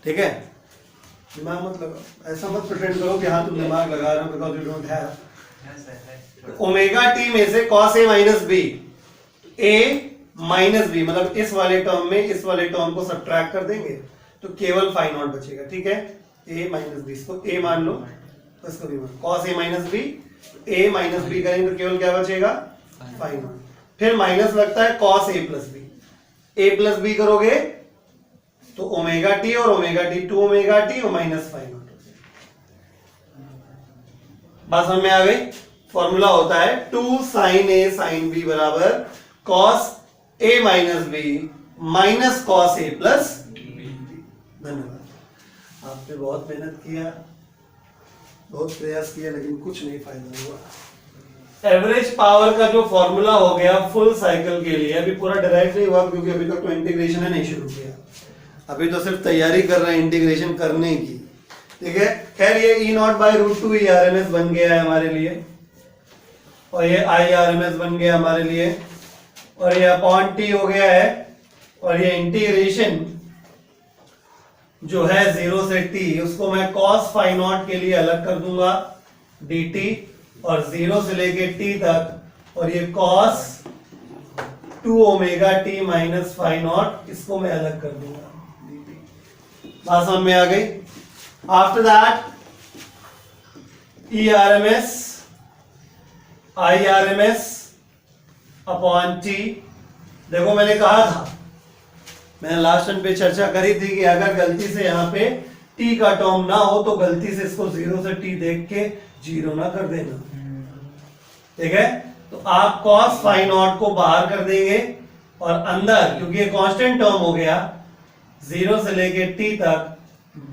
ठीक है, दिमाग मत लगाओ, ऐसा मत प्रिटेंड करो कि हाँ तुम दिमाग लगा रहे हो, because you don't have. Omega T में से cos A minus B, A minus B मतलब इस वाले टर्म में इस वाले टर्म को सब्ट्रैक्ट कर देंगे, तो केवल फाई नॉट बचेगा, ठीक है। a माइनस बी, इसको a मान लो, इसको भी मान, cos a minus b, a minus b करेंगे तो केवल क्या बचेगा, फाई नॉट। फिर माइनस लगता है cos a plus b, a plus b करोगे तो ओमेगा टी और ओमेगा टी, 2 ओमेगा टी और माइनस फाई नॉट। बात समझ में आ गई। फॉर्मूला होता है 2 sin a sin b बराबर cos a minus b minus cos a plus b. धन्यवाद, आपने बहुत मेहनत किया, बहुत प्रयास किया, लेकिन कुछ नहीं फायदा हुआ। एवरेज पावर का जो फॉर्मूला हो गया फुल साइकिल के लिए, अभी पूरा डायरेक्ट नहीं हुआ क्योंकि अभी तक तो इंटीग्रेशन है नहीं शुरू किया, अभी तो सिर्फ तैयारी कर रहे हैं इंटीग्रेशन करने की, ठीक है। खैर ये ई नॉट बाई रूट 2 आरएमएस बन गया है हमारे लिए, और ये आई आरएमएस बन गया हमारे लिए, और ये अपॉन टी हो गया है, और ये इंटीग्रेशन जो है 0 से t, उसको मैं cos फाई नॉट के लिए अलग कर दूंगा dt, और 0 से लेके t तक, और ये cos 2 omega t minus phi not, इसको मैं अलग कर दूंगा dt। बात समझ में आ गई। After that E R M S I R M S upon t. देखो मैंने कहा था, मैंने लास्ट टाइम पे चर्चा करी थी कि अगर गलती से यहाँ पे t का टर्म ना हो तो गलती से इसको 0 से t देख के 0 ना कर देना, ठीक है। तो आप cos फाई नॉट को बाहर कर देंगे, और अंदर क्योंकि ये कांस्टेंट टर्म हो गया 0 से लेके t तक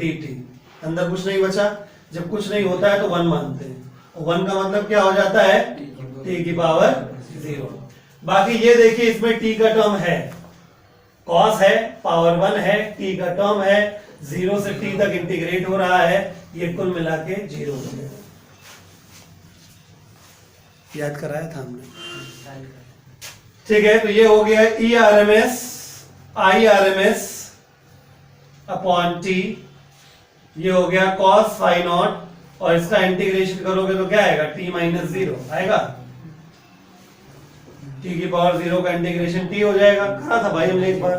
dt, अंदर कुछ नहीं बचा। जब कुछ नहीं होता है तो 1 मानते हैं, और 1 का मतलब क्या हो जाता है, t की पावर 0। बाकी ये देखिए इसमें t का टर्म है, cos है, पावर 1 है, t का टर्म है, 0 से t तक इंटीग्रेट हो रहा है, ये कुल मिला के 0 हो गया। याद कराया था हमने, ठीक है। तो ये हो गया E R M S I R M S upon t, ये हो गया cos फाई नॉट, और इसका इंटीग्रेशन करोगे तो क्या आएगा, t माइनस 0 आएगा, t की पावर 0 का इंटीग्रेशन t हो जाएगा। कहा था भाई हमने एक बार,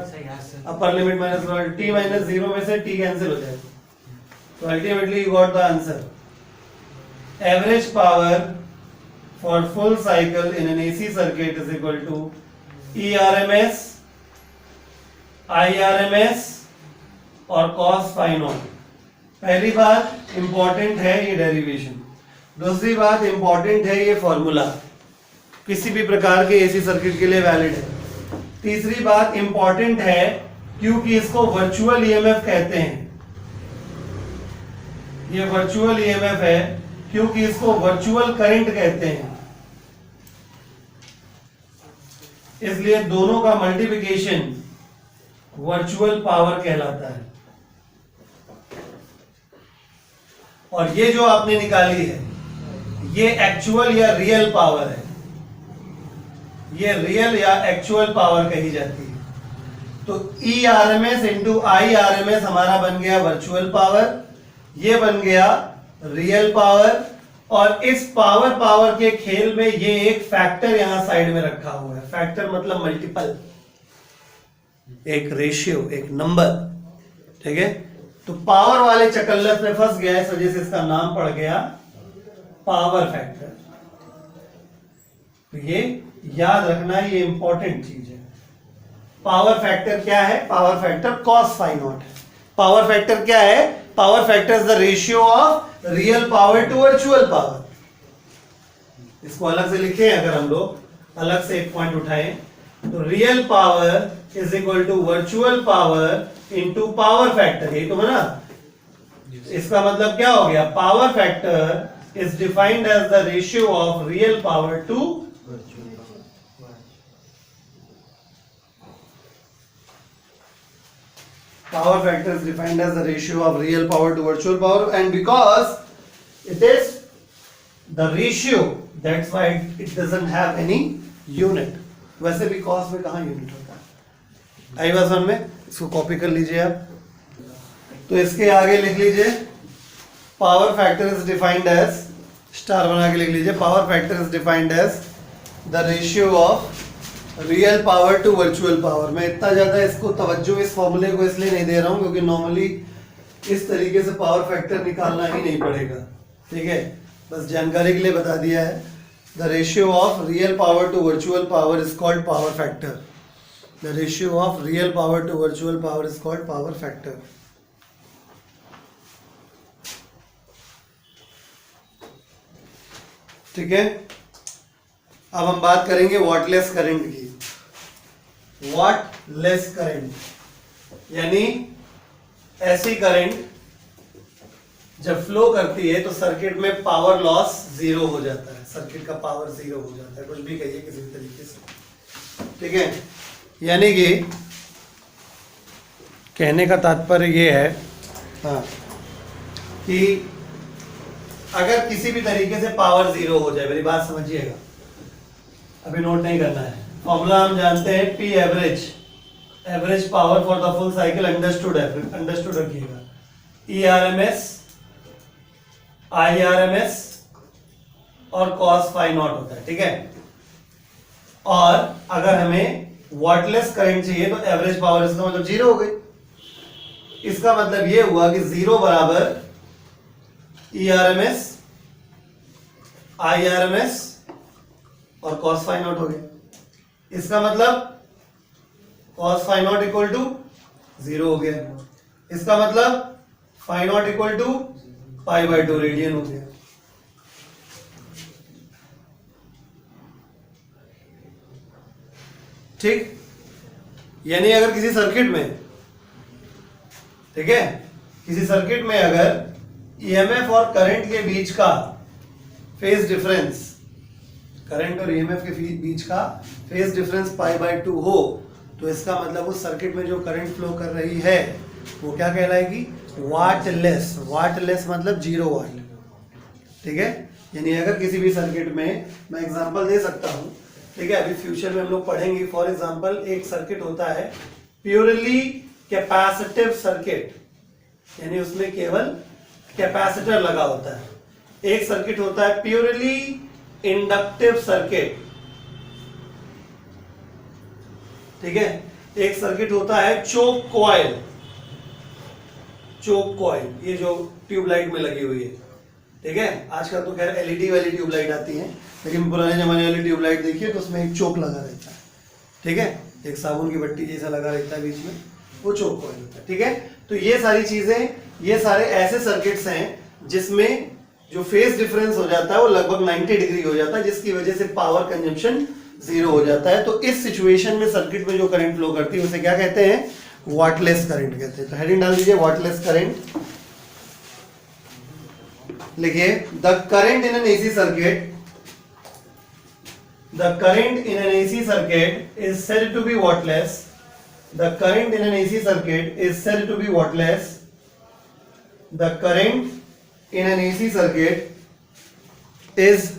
upper limit minus t minus 0 में से t कैंसिल हो जाएगा, तो ultimately you got the answer. Average power for full cycle in an AC circuit is equal to E R M S I R M S और cos फाई नॉट। पहली बात इंपॉर्टेंट है ये डेरिवेशन, दूसरी बात इंपॉर्टेंट है ये फॉर्मूला, किसी भी प्रकार के एसी सर्किट के लिए वैलिड है। तीसरी बात इंपॉर्टेंट है क्योंकि इसको वर्चुअल ईएमएफ कहते हैं, ये वर्चुअल ईएमएफ है क्योंकि इसको वर्चुअल करंट कहते हैं, इसलिए दोनों का मल्टीप्लिकेशन वर्चुअल पावर कहलाता है। और ये जो आपने निकाली है ये एक्चुअल या रियल पावर है, ये रियल या एक्चुअल पावर कही जाती है। तो E R M S into I R M S हमारा बन गया वर्चुअल पावर, ये बन गया रियल पावर, और इस पावर के खेल में ये एक फैक्टर यहां साइड में रखा हुआ है। फैक्टर मतलब मल्टीपल, एक रेशियो, एक नंबर, ठीक है। तो पावर वाले चकल्लस में फंस गया, इस वजह से इसका नाम पड़ गया पावर फैक्टर। तो ये याद रखना, ये इंपॉर्टेंट चीज है। पावर फैक्टर क्या है, power factor cos phi not है। पावर फैक्टर क्या है, power factor is the ratio of real power to virtual power. इसको अलग से लिखें, अगर हम लोग अलग से एक पॉइंट उठाएं तो real power is equal to virtual power into power factor, यही तो है ना। इसका मतलब क्या हो गया, power factor is defined as the ratio of real power to power factor is defined as the ratio of real power to virtual power, and because it is the ratio, that's why it doesn't have any unit. वैसे भी cos में कहाँ यूनिट होता है। आई बात समझ में, इसको कॉपी कर लीजिए आप। तो इसके आगे लिख लीजिए power factor is defined as, star बना के लिख लीजिए, power factor is defined as the ratio of real power to virtual power. मैं इतना ज्यादा इसको तवज्जो इस फॉर्मूले को इसलिए नहीं दे रहा हूं क्योंकि नॉर्मली इस तरीके से पावर फैक्टर निकालना ही नहीं पड़ेगा, ठीक है, बस जानकारी के लिए बता दिया है। The ratio of real power to virtual power is called power factor. The ratio of real power to virtual power is called power factor. ठीक है, अब हम बात करेंगे वॉटलेस करंट की। वॉटलेस करंट यानी ऐसी करंट जब फ्लो करती है तो सर्किट में पावर लॉस जीरो हो जाता है, सर्किट का पावर जीरो हो जाता है, कुछ भी कहिए किसी भी तरीके से, ठीक है। यानी कि कहने का तात्पर्य ये है हाँ कि अगर किसी भी तरीके से पावर जीरो हो जाए, मेरी बात समझिएगा, अभी नोट नहीं करना है, फॉर्मूला हम जानते हैं P average, average power for the full cycle understood रखिएगा, E R M S, I R M S और कॉस फाई नॉट होता है, ठीक है। और अगर हमें वॉटलेस करंट चाहिए तो एवरेज पावर, इसका मतलब जीरो हो गई। इसका मतलब ये हुआ कि जीरो बराबर E R M S, I R M S और कॉस फाई नॉट हो गया। इसका मतलब cos phi not equal to zero हो गया। इसका मतलब phi not equal to pi by 2 radian हो गया। ठीक, यानी अगर किसी सर्किट में, ठीक है, किसी सर्किट में अगर ईएमएफ और करंट के बीच का फेज डिफरेंस, करंट और ईएमएफ के बीच का फेज डिफरेंस पाई बाय 2 हो, तो इसका मतलब उस सर्किट में जो करंट फ्लो कर रही है वो क्या कहलाएगी, वाटलेस। वाटलेस मतलब जीरो वाट, ठीक है। यानी अगर किसी भी सर्किट में, मैं एग्जांपल दे सकता हूं, ठीक है, अभी फ्यूचर में हम लोग पढ़ेंगे। फॉर एग्जांपल एक सर्किट होता है प्योरली कैपेसिटिव सर्किट, यानी उसमें केवल कैपेसिटर लगा होता है। एक सर्किट होता है प्योरली इंडक्टिव सर्किट, ठीक है। एक सर्किट होता है चोक कॉइल, चोक कॉइल, ये जो ट्यूबलाइट में लगी हुई है, ठीक है। आजकल तो खैर एलईडी वाली ट्यूबलाइट आती है, लेकिन पुराने जमाने वाली ट्यूबलाइट देखिए तो उसमें एक चोक लगा रहता है, ठीक है, एक साबुन की भट्टी जैसा लगा रहता है बीच में, वो चोक कॉइल होता है, ठीक है। तो ये सारी चीजें, ये सारे ऐसे सर्किट्स हैं जिसमें जो फेज डिफरेंस हो जाता है वो लगभग 90 डिग्री हो जाता है, जिसकी वजह से पावर कंजम्पशन जीरो हो जाता है। तो इस सिचुएशन में सर्किट में जो करंट फ्लो करती है उसे क्या कहते हैं, वॉटलेस करंट कहते हैं। तो हेडिंग डाल दीजिए वॉटलेस करंट। लिखिए the current in an AC circuit, the current in an AC circuit is said to be wattless, the current in an AC circuit is said to be wattless, the current in an AC circuit is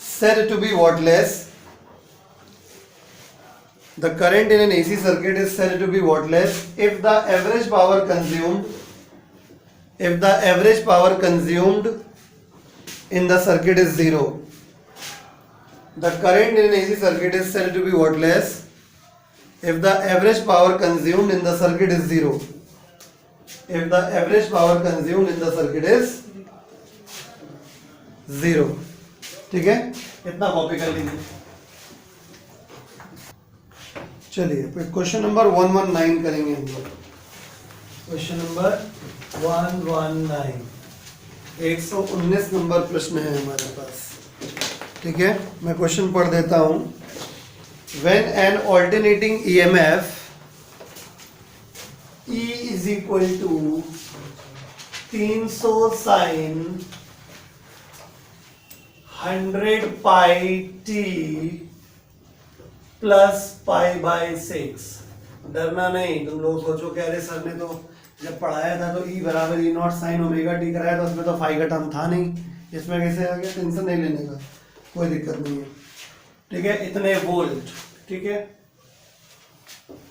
said to be wattless, the current in an AC circuit is said to be wattless if the average power consumed, if the average power consumed in the circuit is zero. The current in an AC circuit is said to be wattless if the average power consumed in the circuit is zero. If the average power consumed in the circuit is zero. ठीक है, इतना कॉपी कर लीजिए। चलिए फिर क्वेश्चन नंबर 119 करेंगे हम लोग। क्वेश्चन नंबर 119, 119 नंबर प्रश्न है हमारे पास, ठीक है। मैं क्वेश्चन पढ़ देता हूं। When an alternating EMF E is equal to 300 sin 100 pi t plus pi by 6। डरना नहीं, तुम लोग सोचो कि अरे सर ने तो जब पढ़ाया था तो E बराबर E not sine omega T कराया था, उसमें तो फाई का टर्म था नहीं, इसमें कैसे आ गया। टेंशन नहीं लेने का, कोई दिक्कत नहीं है, ठीक है। इतने वोल्ट, ठीक है।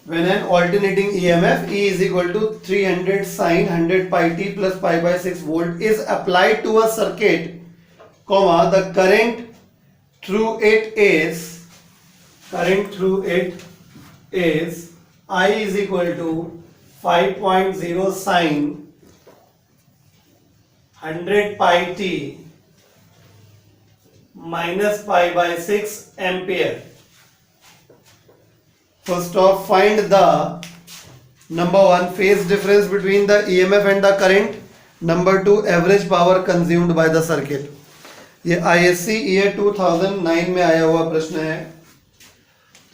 When an alternating EMF E is equal to 300 sin 100 pi t plus pi by 6 volt is applied to a circuit, comma the current through it is current through it is I is equal to 5.0 sin 100 pi t minus pi by 6 ampere. First off, find the number one phase difference between the EMF and the current. Number two, average power consumed by the circuit. ये ISC ईयर 2009 में आया हुआ प्रश्न है।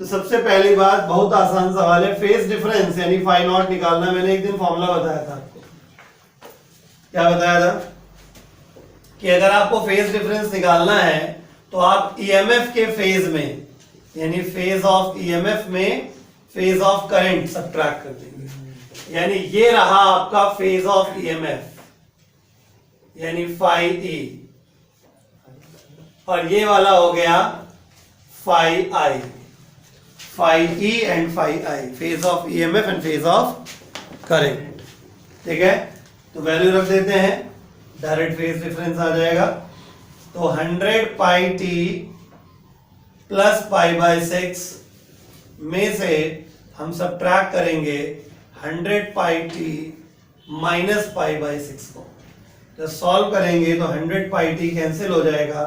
तो सबसे पहली बात, बहुत आसान सवाल है, फेज डिफरेंस यानी फाई नॉट निकालना। मैंने एक दिन फॉर्मूला बताया था आपको। क्या बताया था कि अगर आपको फेज डिफरेंस निकालना है तो आप ईएमएफ के फेज में यानी फेज ऑफ ईएमएफ में फेज ऑफ करंट सबट्रैक्ट कर देंगे। यानी ये रहा आपका फेज ऑफ ईएमएफ यानी फाई ई, और ये वाला हो गया phi I, phi E and phi I, phase of EMF and phase of current. ठीक है, तो वैल्यू रख देते हैं, डायरेक्ट फेज डिफरेंस आ जाएगा। तो 100 pi T plus pi by 6 में से हम सबट्रैक्ट करेंगे 100 pi T minus pi by 6 को। जब सॉल्व करेंगे तो 100 पाई टी कैंसिल हो जाएगा,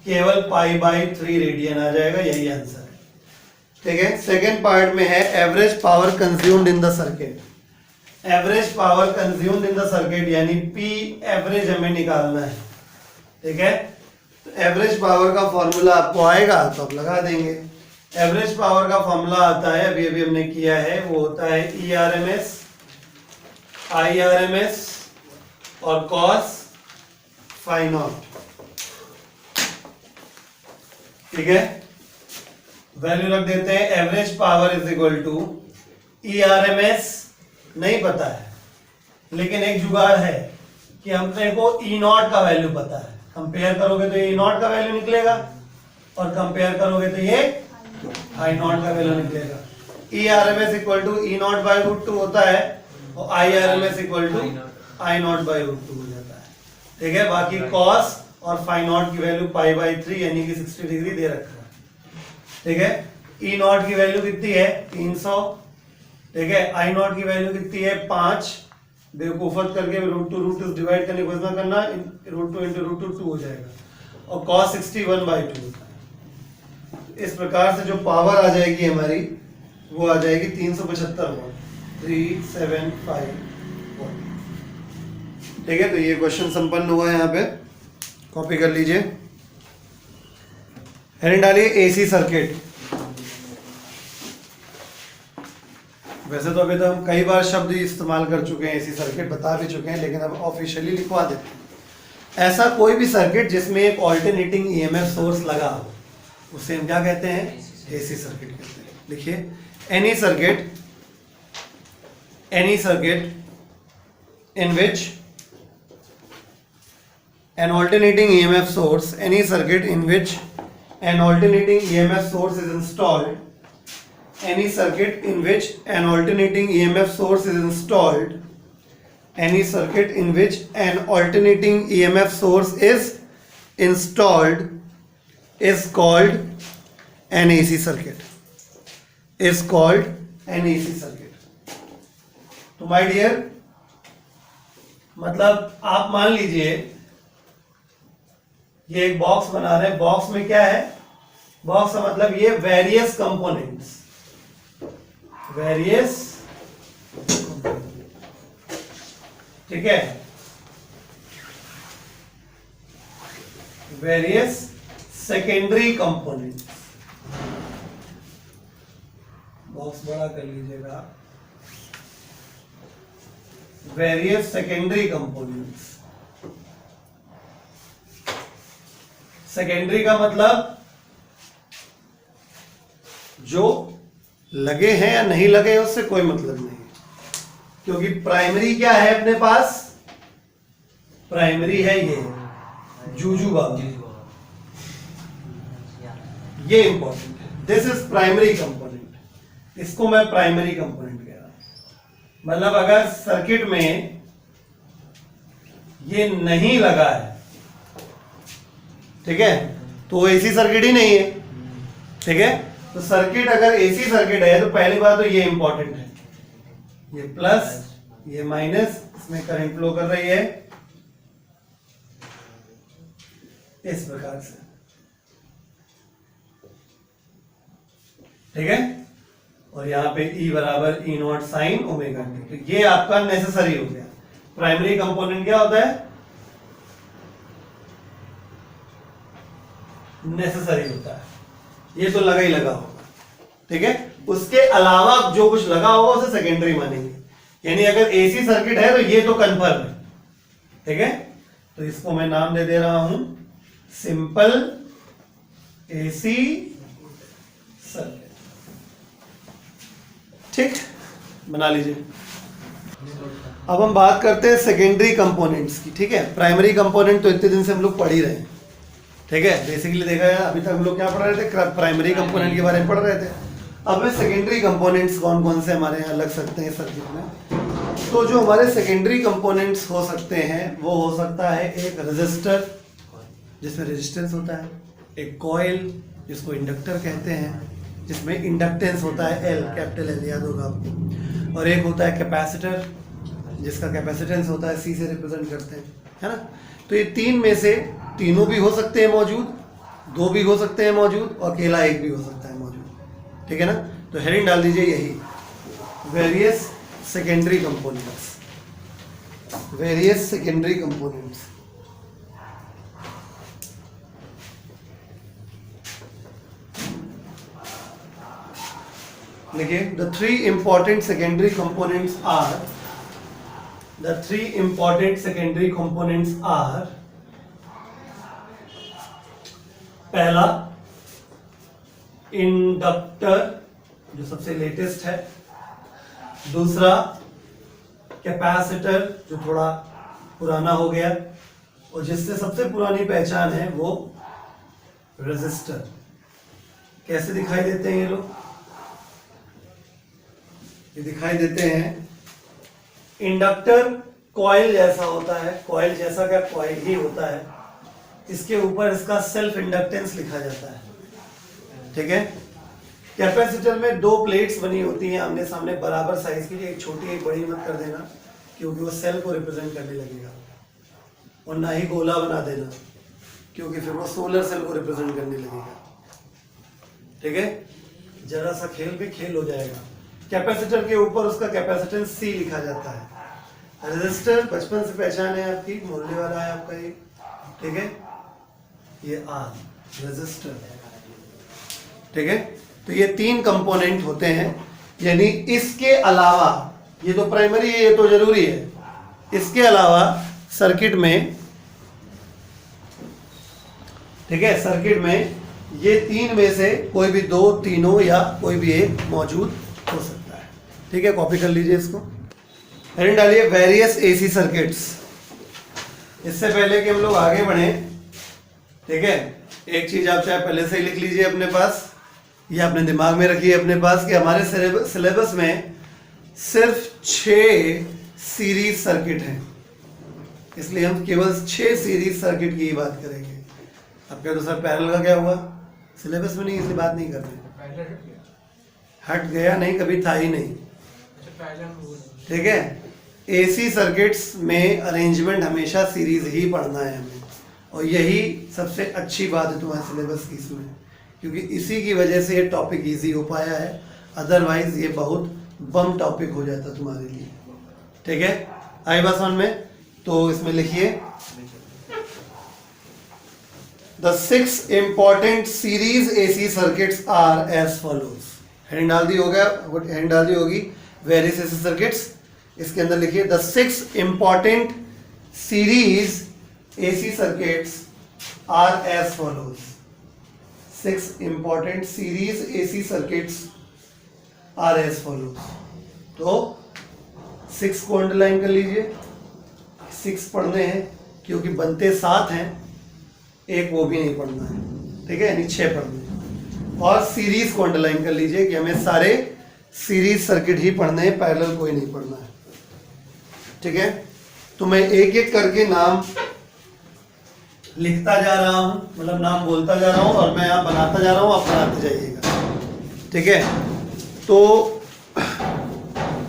केवल पाई बाय 3 रेडियन आ जाएगा। यही आंसर है। ठीक है, सेकेंड पार्ट में है average power consumed in the circuit. Average power consumed in the circuit यानी पी एवरेज हमें निकालना है। ठीक है, तो एवरेज पावर का फॉर्मूला आपको आएगा तो आप लगा देंगे। एवरेज पावर का फॉर्मूला आता है, अभी अभी हमने किया है, वो होता है ERMS, IRMS और cos फाई नॉट। ठीक है, वैल्यू रख देते हैं। Average power is equal to ERMS नहीं पता है, लेकिन एक जुगाड़ है कि हमने को E नॉट का वैल्यू पता है। कंपेयर करोगे तो ये E नॉट का वैल्यू निकलेगा और कंपेयर करोगे तो ये I नॉट का वैल्यू निकलेगा। ERMS equal to E not by root 2 होता है और IRMS equal to I not by root 2 हो जाता है। ठीक है, बाकी cos और फाई नॉट की वैल्यू पाई बाई 3 यानी कि 60 डिग्री दे रखा है। ठीक है, E नॉट की वैल्यू कितनी है 300। ठीक है, I नॉट की वैल्यू कितनी है 5। बेवकूफत करके रूट टू डिवाइड करने की कोशिश करना, root two into root two हो जाएगा और cos 61 बाई 2 होता है। इस प्रकार से जो पावर आ जाएगी हमारी वो आ जाएगी 375 वॉट, 375 वॉट। ठीक है, तो ये क्वेश्चन संपन्न हुआ है। यहाँ पे कॉपी कर लीजिए, हेडिंग डालिए एसी सर्किट। वैसे तो अभी तो हम कई बार शब्द इस्तेमाल कर चुके हैं, एसी सर्किट बता भी चुके हैं, लेकिन अब ऑफिशियली लिखवा देते हैं। ऐसा कोई भी सर्किट जिसमें एक ऑल्टरनेटिंग ईएमएफ सोर्स लगा हो उसे हम क्या कहते हैं, एसी सर्किट कहते हैं। लिखिए, any circuit in which an alternating EMF source, any circuit in which an alternating EMF source is installed, any circuit in which an alternating EMF source is installed, any circuit in which an alternating EMF source is installed is called an AC circuit, is called an AC circuit. तो my dear, मतलब आप मान लीजिए ये एक बॉक्स बना रहे हैं, बॉक्स में क्या है, बॉक्स का मतलब ये वेरियस कंपोनेंट्स, वेरियस, ठीक है, वेरियस सेकेंडरी कंपोनेंट्स। बॉक्स बड़ा कर लीजिएगा, वेरियस सेकेंडरी कंपोनेंट्स। सेकेंडरी का मतलब जो लगे हैं या नहीं लगे उससे कोई मतलब नहीं, क्योंकि प्राइमरी क्या है अपने पास, प्राइमरी है ये जूजू बाबा, ये इंपॉर्टेंट है। दिस इज प्राइमरी कंपोनेंट, इसको मैं प्राइमरी कंपोनेंट कह रहा हूं। मतलब अगर सर्किट में ये नहीं लगा है, ठीक है, तो एसी सर्किट ही नहीं है। ठीक है, तो सर्किट अगर एसी सर्किट है तो पहली बात तो ये इंपॉर्टेंट है, ये प्लस ये माइनस, इसमें करंट फ्लो कर रही है इस प्रकार से, ठीक है। और यहाँ पे E बराबर E not sine omega T, तो ये आपका नेसेसरी हो गया। प्राइमरी कंपोनेंट क्या होता है? नेसेसरी होता है, ये तो लगा ही लगा होगा, ठीक है। उसके अलावा जो कुछ लगा होगा उसे सेकेंडरी मानेंगे, यानी अगर एसी सर्किट है तो ये तो कंफर्म है, ठीक है। तो इसको मैं नाम दे दे रहा हूं सिंपल एसी सर्किट, ठीक, बना लीजिए। अब हम बात करते हैं सेकेंडरी कंपोनेंट्स की, ठीक है। प्राइमरी कंपोनेंट तो इतने दिन से हम लोग पढ़ ही रहे हैं, ठीक है। बेसिकली देखा है अभी तक हम लोग क्या पढ़ रहे थे? प्राइमरी कंपोनेंट के बारे में पढ़ रहे थे। अब में सेकेंडरी कंपोनेंट्स कौन कौन से हमारे यहाँ लग सकते हैं सर्किट में। तो जो हमारे सेकेंडरी कंपोनेंट्स हो सकते हैं वो हो सकता है एक रेजिस्टर जिसमें रेजिस्टेंस होता है, एक कॉइल जिसको इंडक्टर कहते हैं जिसमें इंडक्टेंस होता है एल, कैपिटल एल, याद होगा आपको। और एक होता है कैपेसिटर जिसका कैपेसिटेंस होता है सी से रिप्रेजेंट करते हैं, है ना। तो ये तीन में से तीनों भी हो सकते हैं मौजूद, दो भी हो सकते हैं मौजूद, और अकेला एक भी हो सकता है मौजूद, ठीक है ना। तो हेडिंग डाल दीजिए यही, various secondary components, various secondary components. देखिए, the three important secondary components are, the three important secondary components are, पहला इंडक्टर जो सबसे लेटेस्ट है, दूसरा कैपेसिटर जो थोड़ा पुराना हो गया, और जिससे सबसे पुरानी पहचान है वो रेजिस्टर। कैसे दिखाई देते हैं ये लोग? ये दिखाई देते हैं, इंडक्टर कॉइल जैसा होता है, कॉइल जैसा क्या, कॉइल ही होता है, इसके ऊपर इसका सेल्फ इंडक्टेंस लिखा जाता है, ठीक है। कैपेसिटर में दो प्लेट्स बनी होती हैं आमने सामने बराबर साइज की, एक छोटी एक बड़ी मत कर देना क्योंकि वो सेल को रिप्रेजेंट करने लगेगा, और ना ही गोला बना देना क्योंकि फिर वो सोलर सेल को रिप्रेजेंट करने लगेगा, ठीक है। जरा सा खेल पे खेल हो जाएगा। कैपेसिटर के ऊपर उसका कैपेसिटेंस सी लिखा जाता है। रेजिस्टर बचपन से पहचान है आपकी, मोहल्ले वाला है आपका ये, ठीक है, ये आर रेजिस्टर, ठीक है। तो ये तीन कंपोनेंट होते हैं, यानी इसके अलावा, ये तो प्राइमरी है, ये तो जरूरी है, इसके अलावा सर्किट में, ठीक है, सर्किट में ये तीन में से कोई भी दो, तीनों या कोई भी एक मौजूद हो सकता है, ठीक है। कॉपी कर लीजिए इसको, हेडिंग डालिए वेरियस एसी सर्किट्स। इससे पहले कि हम लोग आगे बढ़े, ठीक है, एक चीज आप चाहे पहले से ही लिख लीजिए अपने पास, या अपने दिमाग में रखिए अपने पास कि हमारे सिलेबस में सिर्फ 6 सीरीज सर्किट हैं, इसलिए हम केवल 6 सीरीज सर्किट की ही बात करेंगे। अब क्या तो सर पैरेलल का क्या हुआ? सिलेबस में नहीं, इसलिए बात नहीं कर रहे। हट गया नहीं, कभी था ही नहीं, ठीक है। एसी सर्किट्स में अरेंजमेंट हमेशा सीरीज ही पढ़ना है हमें, और यही सबसे अच्छी बात है तुम्हारे सिलेबस की इसमें, क्योंकि इसी की वजह से ये टॉपिक इजी हो पाया है, अदरवाइज ये बहुत बम टॉपिक हो जाता तुम्हारे लिए, ठीक है। आई बात समझ में? तो इसमें लिखिए the 6 important series AC circuits are as follows. Heading डाल दी होगा, हेडिंग डाल दी होगी वेरियस एसी सर्किट्स। इसके अंदर लिखिए the 6 important series AC circuits are as follows. 6 important series AC circuits are as follows. तो 6 को अंडरलाइन कर लीजिए, 6 पढ़ने हैं क्योंकि बनते 7 हैं, एक वो भी नहीं पढ़ना है, ठीक है, यानी 6 पढ़ने हैं। और सीरीज को अंडरलाइन कर लीजिए कि हमें सारे सीरीज सर्किट ही पढ़ने हैं, पैरेलल कोई नहीं पढ़ना है, ठीक है। तो मैं एक एक करके नाम लिखता जा रहा हूं, मतलब नाम बोलता जा रहा हूं, और मैं यहाँ बनाता जा रहा हूं, आप बनाते जाइएगा, ठीक है, तो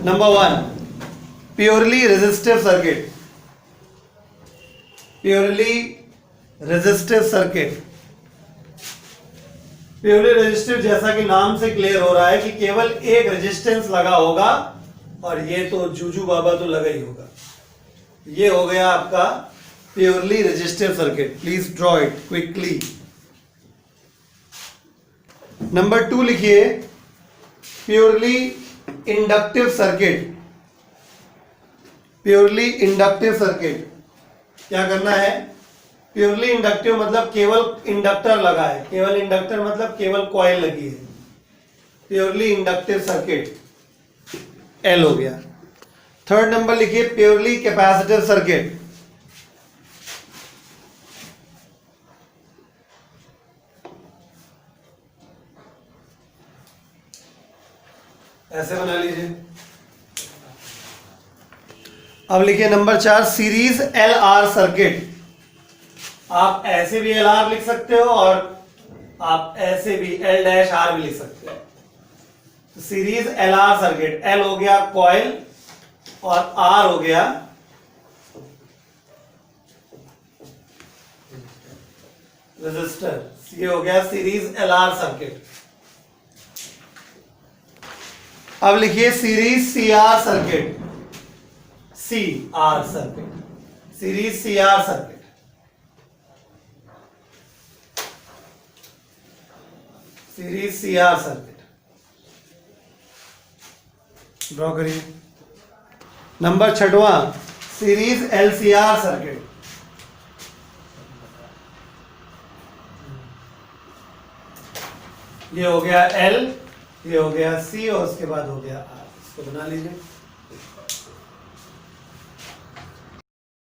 number 1 purely resistive circuit, purely resistive circuit. Purely resistive जैसा कि नाम से क्लियर हो रहा है कि केवल एक रेजिस्टेंस लगा होगा, और ये तो जूजू बाबा तो लगा ही होगा। ये हो गया आपका purely resistive circuit. Please draw it quickly. Number 2 लिखिए purely inductive circuit. Purely inductive circuit क्या करना है? प्योरली इंडक्टिव मतलब केवल इंडक्टर लगा है, केवल इंडक्टर मतलब केवल कॉइल लगी है। प्योरली इंडक्टिव सर्किट एल हो गया। थर्ड नंबर लिखिए प्योरली कैपेसिटिव सर्किट। ऐसे बना लीजिए। अब लिखिए number 4 series L R circuit. आप ऐसे भी एल आर लिख सकते हो और आप ऐसे भी एल डैश आर भी लिख सकते हो। तो series L R circuit, L हो गया कॉइल और आर हो गया रेजिस्टर। ये हो गया सीरीज एल आर सर्किट। अब लिखिए series C R circuit. C R circuit, series C R circuit. Series C R circuit draw करिए। नंबर 6वां series L C R circuit. ये हो गया एल, ये हो गया सी और उसके बाद हो गया आर। इसको बना लीजिए।